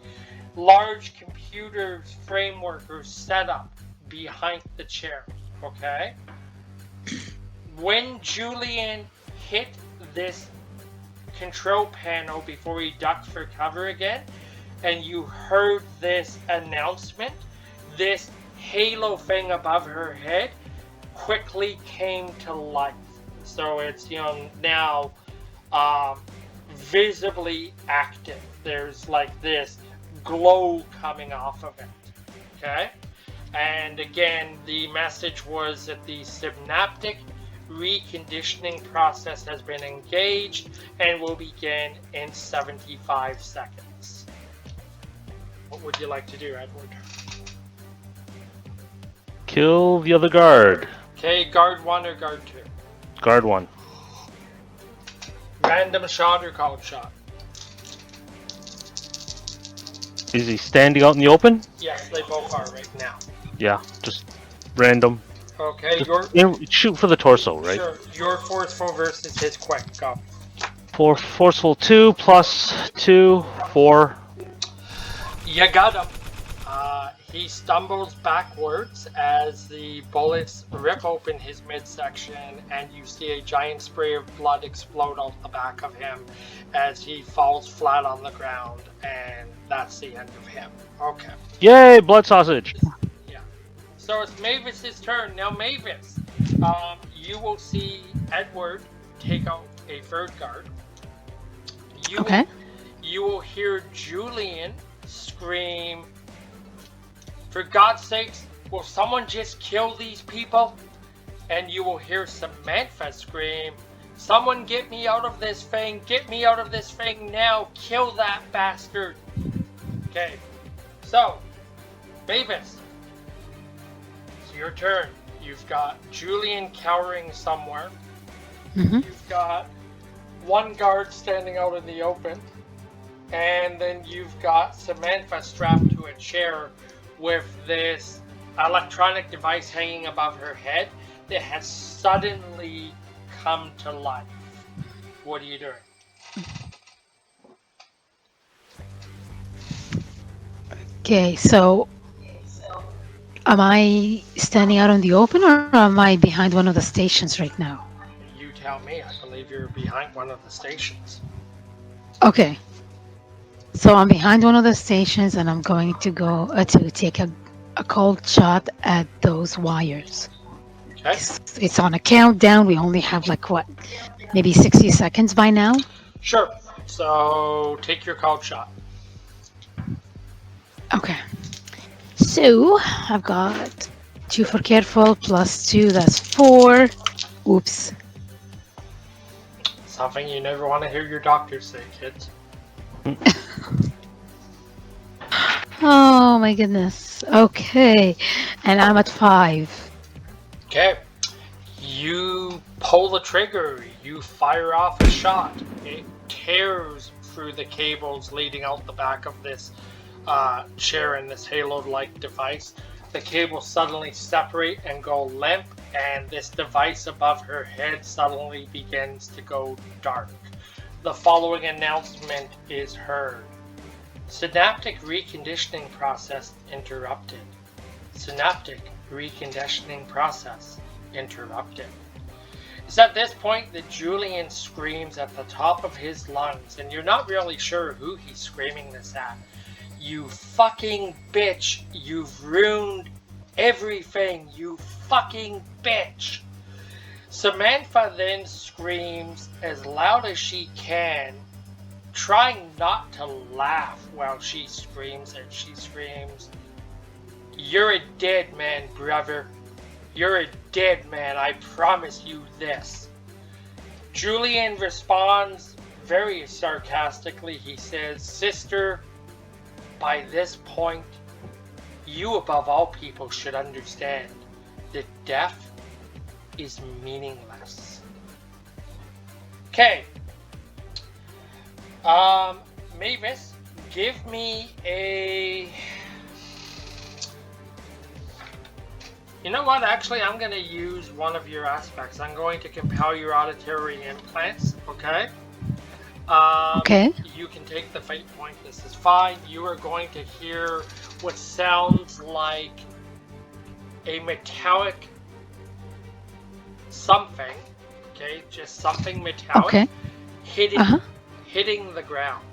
large computer framework or setup behind the chair. Okay? When Julian hit this control panel before he ducked for cover again, and you heard this announcement, this halo thing above her head quickly came to life. So it's, now visibly active. There's like this glow coming off of it. Okay? And again, the message was that the synaptic reconditioning process has been engaged and will begin in 75 seconds. What would you like to do, Edward? Kill the other guard. Okay, guard 1 or guard 2? Guard 1. Random shot or called shot? Is he standing out in the open? Yes, they both are right now. Yeah, just random. Okay, Just shoot for the torso, right? Sure. Your forceful versus his quick. Go. For forceful 2 plus 2, 4. You got him. He stumbles backwards as the bullets rip open his midsection, and you see a giant spray of blood explode out the back of him as he falls flat on the ground, and that's the end of him. Okay. Yay, blood sausage! Yeah. So it's Mavis's turn. Now, Mavis, you will see Edward take out a third guard. Okay. You will hear Julian scream, "For God's sakes, will someone just kill these people?" And you will hear Samantha scream, "Someone get me out of this thing! Get me out of this thing now! Kill that bastard!" Okay, so, Mavis, it's your turn. You've got Julian cowering somewhere. Mm-hmm. You've got one guard standing out in the open. And then you've got Samantha strapped to a chair with this electronic device hanging above her head that has suddenly come to life. What are you doing? Okay, so am I standing out in the open or am I behind one of the stations right now? You tell me. I believe you're behind one of the stations. Okay. So I'm behind one of the stations and I'm going to go to take a cold shot at those wires. Okay. It's on a countdown. We only have like what, maybe 60 seconds by now? Sure. So take your cold shot. Okay. So I've got 2 for careful plus 2, that's 4. Oops. Something you never want to hear your doctor say, kids. Oh my goodness. Okay. And I'm at 5. Okay. You pull the trigger. You fire off a shot. It tears through the cables leading out the back of this chair and this halo-like device. The cables suddenly separate and go limp, and this device above her head suddenly begins to go dark. The following announcement is heard. Synaptic reconditioning process interrupted. Synaptic reconditioning process interrupted. It's at this point that Julian screams at the top of his lungs, and you're not really sure who he's screaming this at. "You fucking bitch! You've ruined everything! You fucking bitch!" Samantha then screams as loud as she can, trying not to laugh while she screams, and she screams, "You're a dead man, brother. You're a dead man, I promise you this." Julian responds very sarcastically. He says, "Sister, by this point, you above all people should understand. The death is meaningless. Okay. Mavis, give me a... You know what? Actually, I'm going to use one of your aspects. I'm going to compel your auditory implants, okay? Okay. You can take the fate point. This is fine. You are going to hear what sounds like a metallic something, okay? Just something metallic Okay. hitting the ground.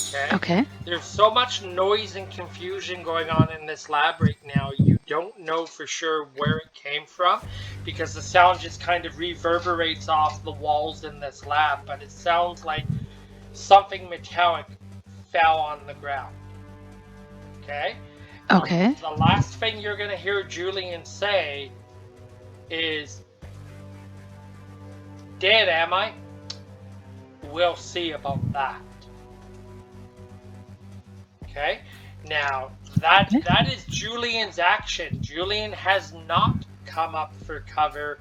Okay? Okay. There's so much noise and confusion going on in this lab right now, you don't know for sure where it came from because the sound just kind of reverberates off the walls in this lab, but it sounds like something metallic fell on the ground. Okay? Okay. The last thing you're going to hear Julian say is, "Dead, am I? We'll see about that." Okay? Now, that is Julian's action. Julian has not come up for cover,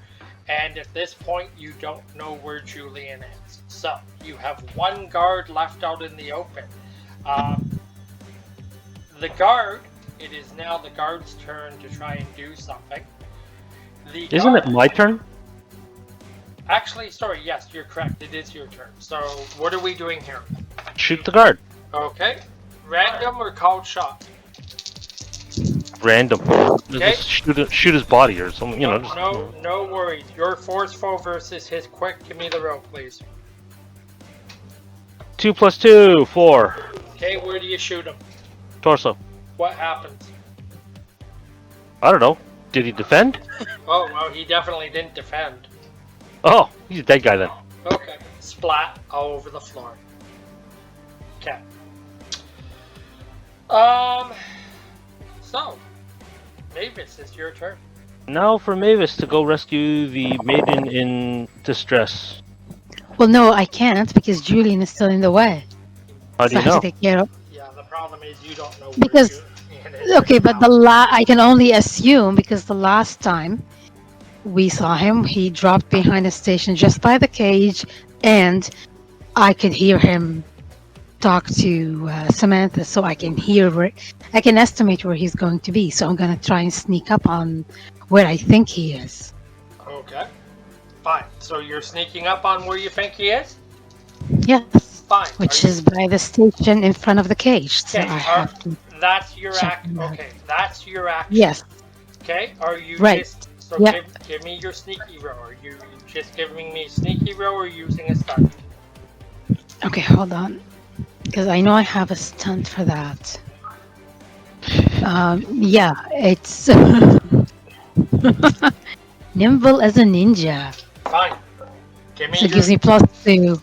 and at this point, you don't know where Julian is. So, you have one guard left out in the open. The guard, it is now the guard's turn to try and do something. Isn't it my turn? Actually, sorry, yes, you're correct. It is your turn. So, what are we doing here? Shoot the guard. Okay. Random or called shot? Random. Okay. Just shoot his body or something, you know. Just, No worries. Your forceful versus his quick. Give me the roll, please. 2 + 2, 4. Okay, where do you shoot him? Torso. What happens? I don't know. Did he defend? Oh, well, he definitely didn't defend. Oh, he's a dead guy then. Okay. Splat all over the floor. Okay. So, Mavis, it's your turn. Now for Mavis to go rescue the maiden in distress. Well, no, I can't because Julian is still in the way. How do So you I have know? to take care of. Yeah, the problem is you don't know Because- where Julian is Okay, right but now. I can only assume because the last time we saw him, he dropped behind a station just by the cage, and I could hear him talk to Samantha, so I can I can estimate where he's going to be. So I'm gonna try and sneak up on where I think he is. Okay. Fine. So you're sneaking up on where you think he is? Yes, Fine. which is by the station in front of the cage. So Okay, I have to. That's your check act. him out. Okay, that's your action. Yes. Okay. Are you Right. just so Yeah. give me your sneaky roll? Are you just giving me a sneaky roll or using a stunt? Okay, hold on, because I know I have a stunt for that. Yeah, it's nimble as a ninja. Fine. Give me So it your. gives me +2,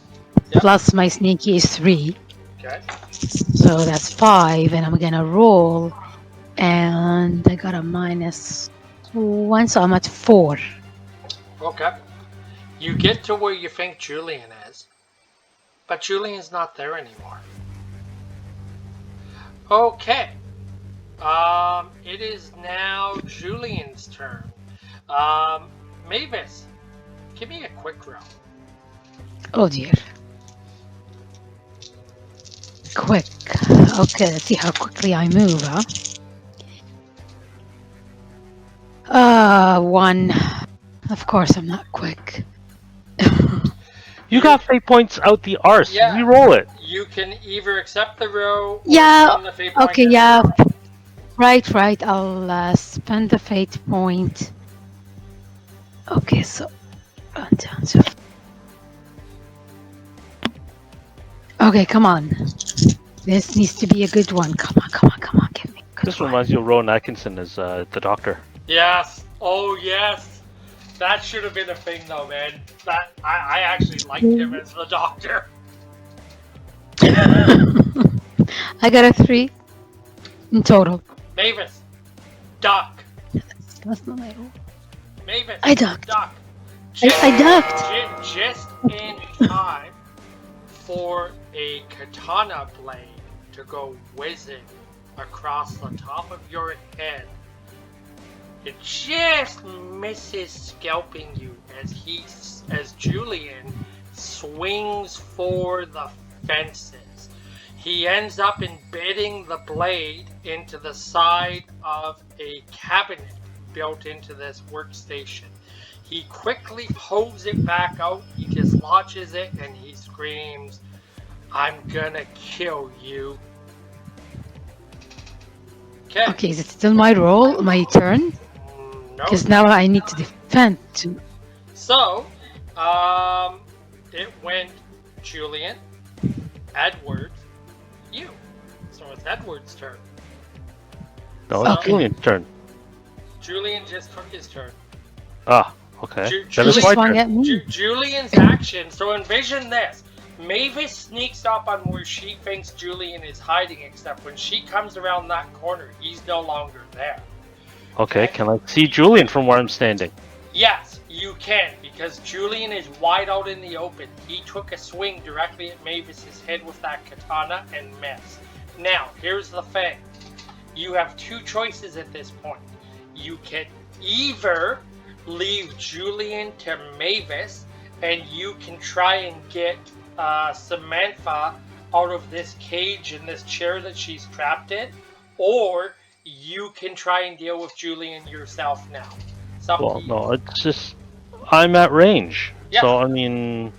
Yep. plus my sneaky is 3. Okay. So that's 5, and I'm gonna roll, and I got a -1, so I'm at 4. Okay. You get to where you think Julian is, but Julian's not there anymore. Okay. It is now Julian's turn. Mavis, give me a quick roll. Oh dear. Quick. Okay, let's see how quickly I move, huh? 1. Of course I'm not quick. You got fate points out the arse. Yeah. Re-roll it. You can either accept the row or Yeah, spend the fate point. Okay, and yeah. re-roll. Right. I'll spend the fate point. Okay, so. Okay, come on. This needs to be a good one. Come on. Give me a good This one. reminds you of Rowan Atkinson as the doctor. Yes. Oh, yes. That should have been a thing, though, man. That I actually liked him as the doctor. I got a 3 in total. Mavis, duck. That's not my roll. Mavis, I ducked. duck. I ducked. Just in time for a katana blade to go whizzing across the top of your head. It just misses scalping you as Julian swings for the fences. He ends up embedding the blade into the side of a cabinet built into this workstation. He quickly pulls it back out, he dislodges it, and he screams, "I'm gonna kill you." Okay, is it still my role, my turn? No. Because now I need to defend too. So, it went Julian, Edward, you. So it's Edward's turn. No, it's Julian's turn. Julian just took his turn. Ah, okay. Julian's action. So envision this. Mavis sneaks up on where she thinks Julian is hiding, except when she comes around that corner, he's no longer there. Okay, can I see Julian from where I'm standing? Yes, you can, because Julian is wide out in the open. He took a swing directly at Mavis's head with that katana and missed. Now, here's the thing. You have two choices at this point. You can either leave Julian to Mavis, and you can try and get Samantha out of this cage in this chair that she's trapped in, or you can try and deal with Julian yourself now. Well, no, it's just I'm at range, so I mean,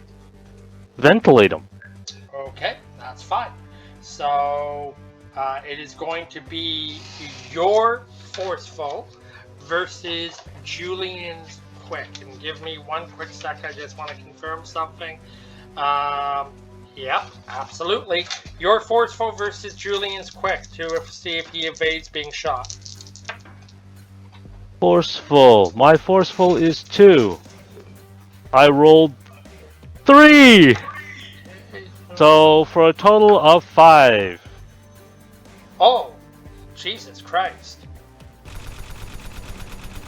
ventilate him. Okay, that's fine. So it is going to be your forceful versus Julian's quick. And give me one quick sec. I just want to confirm something. Yep, absolutely. Your forceful versus Julian's quick to see if he evades being shot. Forceful. My forceful is 2. I rolled 3. So for a total of 5. Oh, Jesus Christ.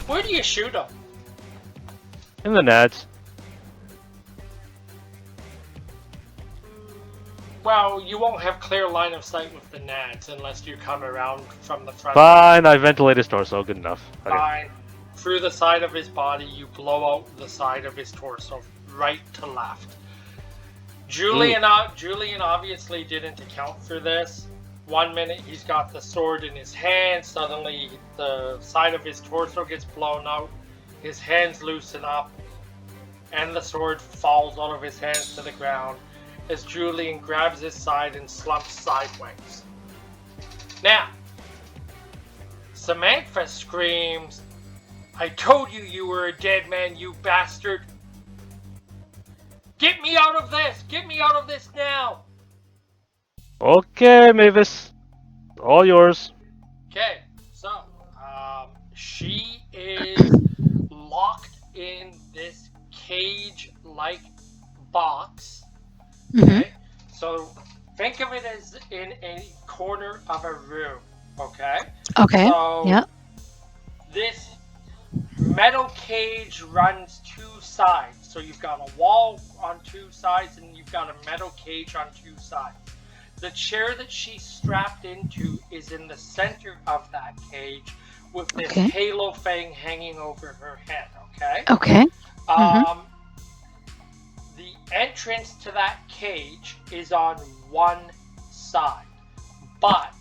Where do you shoot him? In the nads. Well, you won't have clear line of sight with the nads unless you come around from the front. Fine, I ventilate his torso. Good enough. Okay. Fine. Through the side of his body, you blow out the side of his torso, right to left. Julian obviously didn't account for this. 1 minute he's got the sword in his hand, suddenly the side of his torso gets blown out, his hands loosen up, and the sword falls out of his hands to the ground as Julian grabs his side and slumps sideways. Now, Samantha screams, "I told you you were a dead man, you bastard! Get me out of this! Get me out of this now!" Okay, Mavis. All yours. Okay, so, she is locked in this cage-like box. Okay? So, think of it as in a corner of a room, okay? Okay, so, yeah. This metal cage runs 2 sides. So you've got a wall on 2 sides and you've got a metal cage on 2 sides. The chair that she's strapped into is in the center of that cage with this halo thing hanging over her head, okay? Okay. The entrance to that cage is on one side, but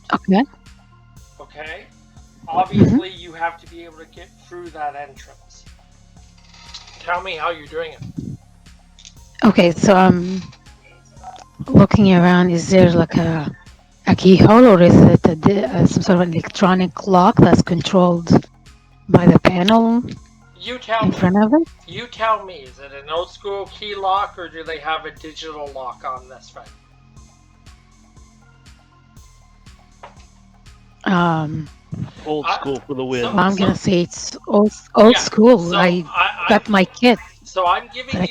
obviously you have to be able to get through that entrance. Tell me how you're doing it. Okay, so I'm looking around. Is there like a keyhole, or is it some sort of electronic lock that's controlled by the panel in front of it? You tell me. Is it an old school key lock, or do they have a digital lock on this thing? Old school for the win. I'm gonna say it's old school. So I got my kit. So I'm giving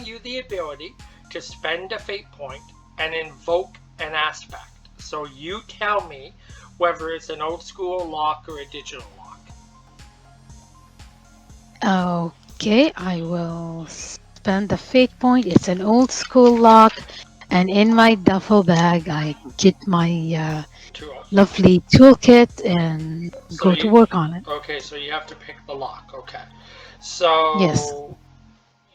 you the ability to spend a fate point and invoke an aspect. So you tell me whether it's an old school lock or a digital lock. Okay, I will spend the fate point. It's an old school lock, And in my duffel bag, I get my Tools. lovely toolkit and So go to you work on it. okay? So you have to pick the lock. Okay. Yes. So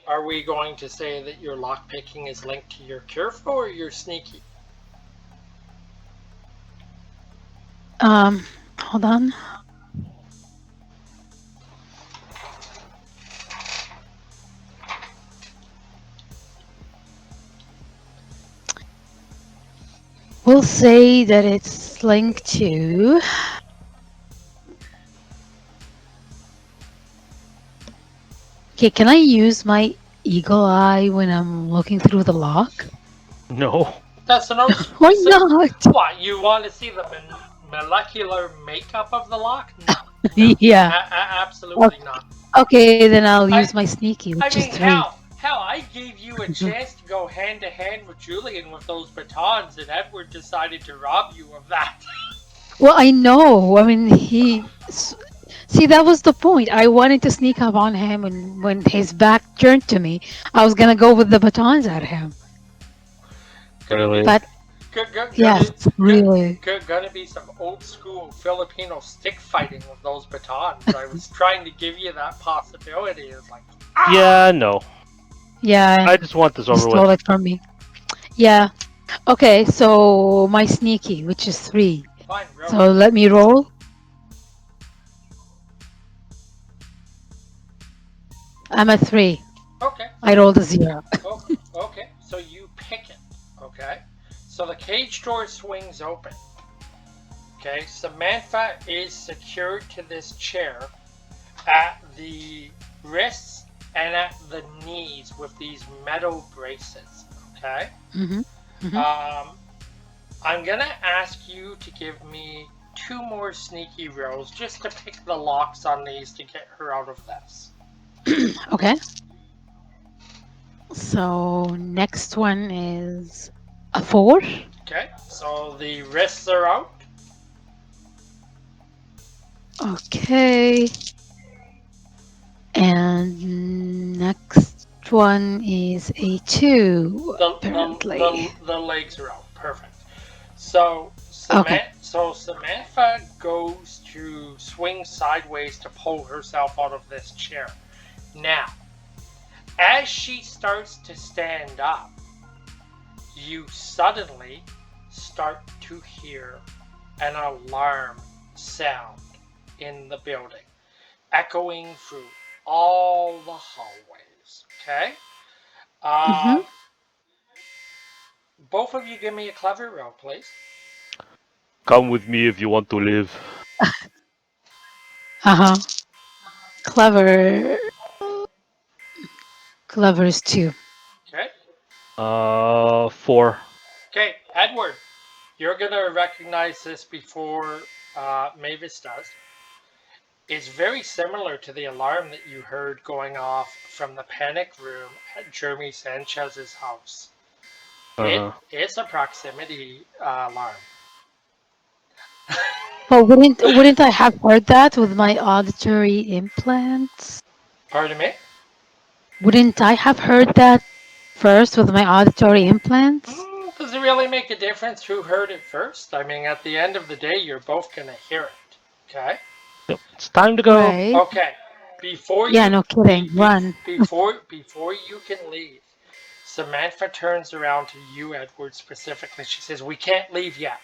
are we going to say that your lock picking is linked to your careful or your sneaky? Um, Hold on. We'll say that it's linked to. Okay, can I use my eagle eye when I'm looking through the lock? No. That's no Why specific. not? What you want to see the molecular makeup of the lock? No, no, Yeah. O- absolutely not. Okay, then I'll use I my sneaky, which I is mean, 3. hell, I gave you a chance to go hand to hand with Julian with those batons, and Edward decided to rob you of that. Well, I know. I mean, see, that was the point. I wanted to sneak up on him, and when his back turned to me, I was gonna go with the batons at him. gonna be, Really? But yes, gonna, really. gonna be some old school Filipino stick fighting with those batons. I was trying to give you that possibility. It's like, Yeah, ah, no. Yeah, I just want this you over stole with. it from me. Yeah. Okay, so my sneaky, which is 3. fine, So roll it. let me roll. I'm at 3. Okay, I rolled a 0. oh, okay. So you pick it. Okay. So the cage door swings open. Okay, Samantha is secured to this chair at the wrists and at the knees with these metal braces. Okay, hmm hmm um, I'm gonna ask you to give me two more sneaky rolls just to pick the locks on these to get her out of this. Okay. So next one is a 4. Okay, so the wrists are out. Okay. And next one is a 2, apparently. The legs are out. Perfect. So Okay. Samantha goes to swing sideways to pull herself out of this chair. Now, as she starts to stand up, you suddenly start to hear an alarm sound in the building, echoing through all the hallways. Okay? Mm-hmm. Um, both of you give me a clever roll, please. Come with me if you want to live. Uh-huh. Clever. Clever is 2. Okay? 4. Okay, Edward, you're gonna recognize this before Mavis does. It's very similar to the alarm that you heard going off from the panic room at Jeremy Sanchez's house. Uh-huh. It's a proximity alarm. But wouldn't I have heard that with my auditory implants? Pardon me? Wouldn't I have heard that first with my auditory implants? Does it really make a difference who heard it first? I mean, at the end of the day, you're both gonna hear it. Okay. Yep. It's time to go. Right. Okay. Before Yeah, you no kidding. Run. before you can leave, Samantha turns around to you, Edward, specifically. She says, "We can't leave yet."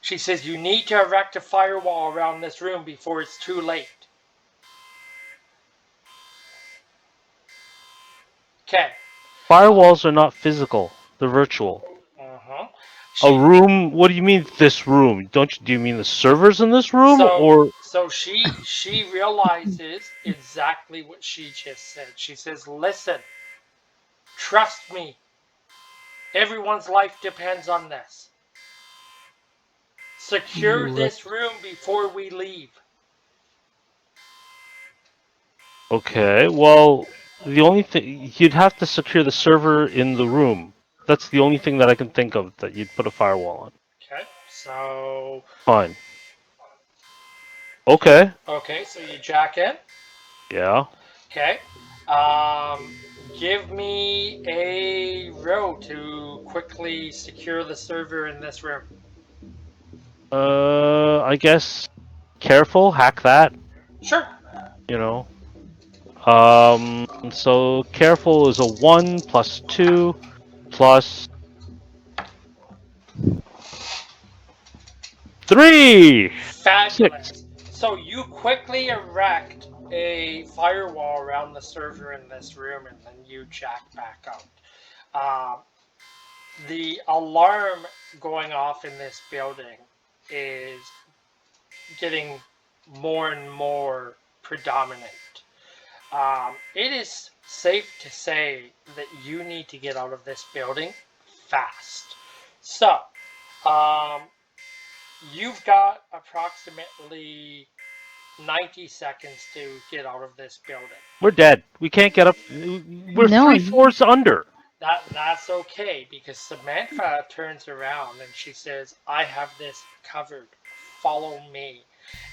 She says, "You need to erect a firewall around this room before it's too late." Okay. Firewalls are not physical. They're virtual. Uh-huh. A She room? What do you mean this room? Do you mean the servers in this room so or she realizes exactly what she just said. She says, "Listen, trust me. Everyone's life depends on this. Secure Right. this room before we leave." Okay, well, the only thing you'd have to secure the server in the room. That's the only thing that I can think of that you'd put a firewall on. Okay. So Fine. Okay. okay, so you jack in. Yeah. Okay. Um, Give me a roll to quickly secure the server in this room. I guess careful, hack that, Sure. you know. So careful is a 1 plus 2 plus 3! 6. Fabulous. So you quickly erect a firewall around the server in this room, and then you jack back out. The alarm going off in this building is getting more and more predominant. It is safe to say that you need to get out of this building fast. So, you've got approximately 90 seconds to get out of this building. We're dead. We can't get up. We're No, 3 floors under. That's okay, because Samantha turns around and she says, I have this covered. Follow me.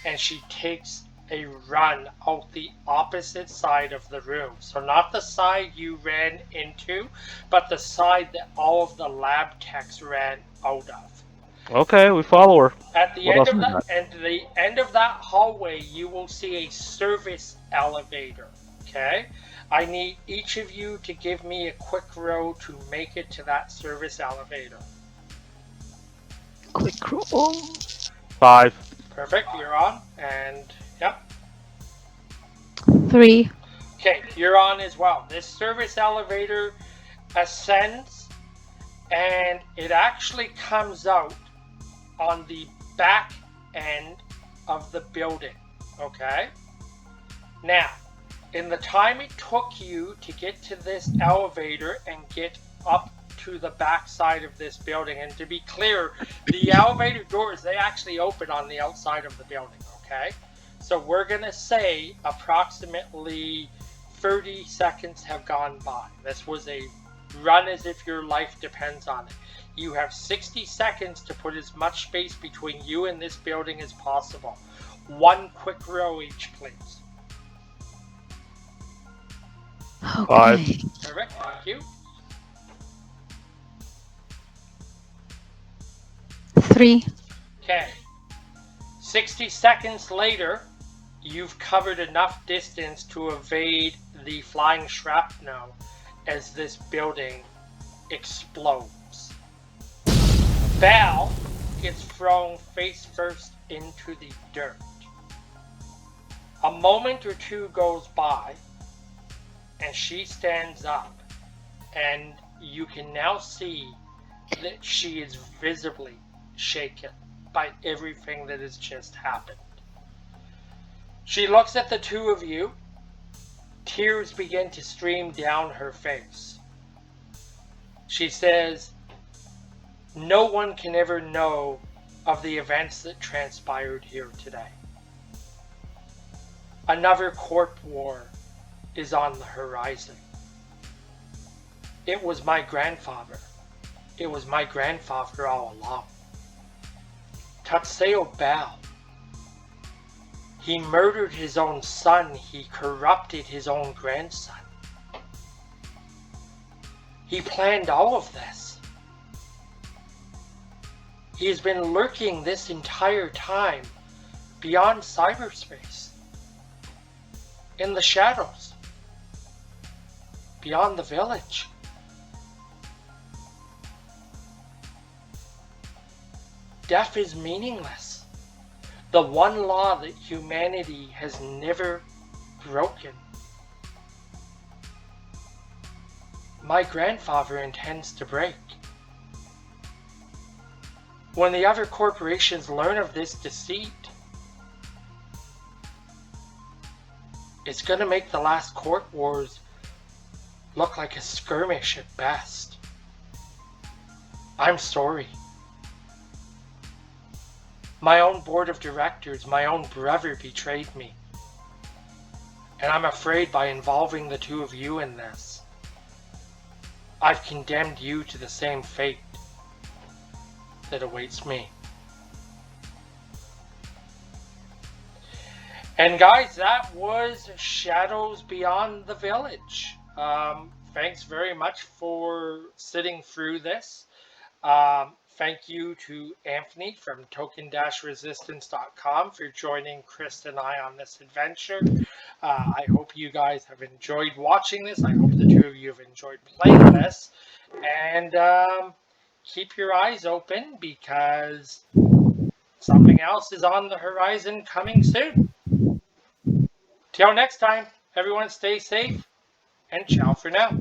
And she takes a run out the opposite side of the room. So not the side you ran into, but the side that all of the lab techs ran out of. Okay, we follow her. At the What end else of we that, got? at the end of that hallway, you will see a service elevator. Okay, I need each of you to give me a quick roll to make it to that service elevator. quick roll. 5. Perfect, you're on, and yep. 3. Okay, you're on as well. This service elevator ascends, and it actually comes out on the back end of the building. Okay. Now, in the time it took you to get to this elevator and get up to the back side of this building, and to be clear, the elevator doors, they actually open on the outside of the building, okay? So we're going to say approximately 30 seconds have gone by. This was a run as if your life depends on it. You have 60 seconds to put as much space between you and this building as possible. One quick row each, please. Okay. Perfect, thank you. 3. Okay. 60 seconds later, you've covered enough distance to evade the flying shrapnel as this building explodes. Val gets thrown face first into the dirt. A moment or two goes by, and she stands up, and you can now see that she is visibly shaken by everything that has just happened. She looks at the two of you. Tears begin to stream down her face. She says, no one can ever know of the events that transpired here today. Another corp war is on the horizon. It was my grandfather. It was my grandfather all along. Tatseo Bell. He murdered his own son. He corrupted his own grandson. He planned all of this. He has been lurking this entire time beyond cyberspace, in the shadows, beyond the village. Death is meaningless. The one law that humanity has never broken. My grandfather intends to break. When the other corporations learn of this deceit, it's going to make the last court wars look like a skirmish at best. I'm sorry. My own board of directors, my own brother betrayed me. And I'm afraid by involving the two of you in this, I've condemned you to the same fate that awaits me. And guys, that was Shadows Beyond the Village. thanks very much for sitting through this. Thank you to Anthony from token-resistance.com for joining Chris and I on this adventure. I hope you guys have enjoyed watching this. I hope the two of you have enjoyed playing this. And keep your eyes open because something else is on the horizon coming soon. Till next time, everyone stay safe and ciao for now.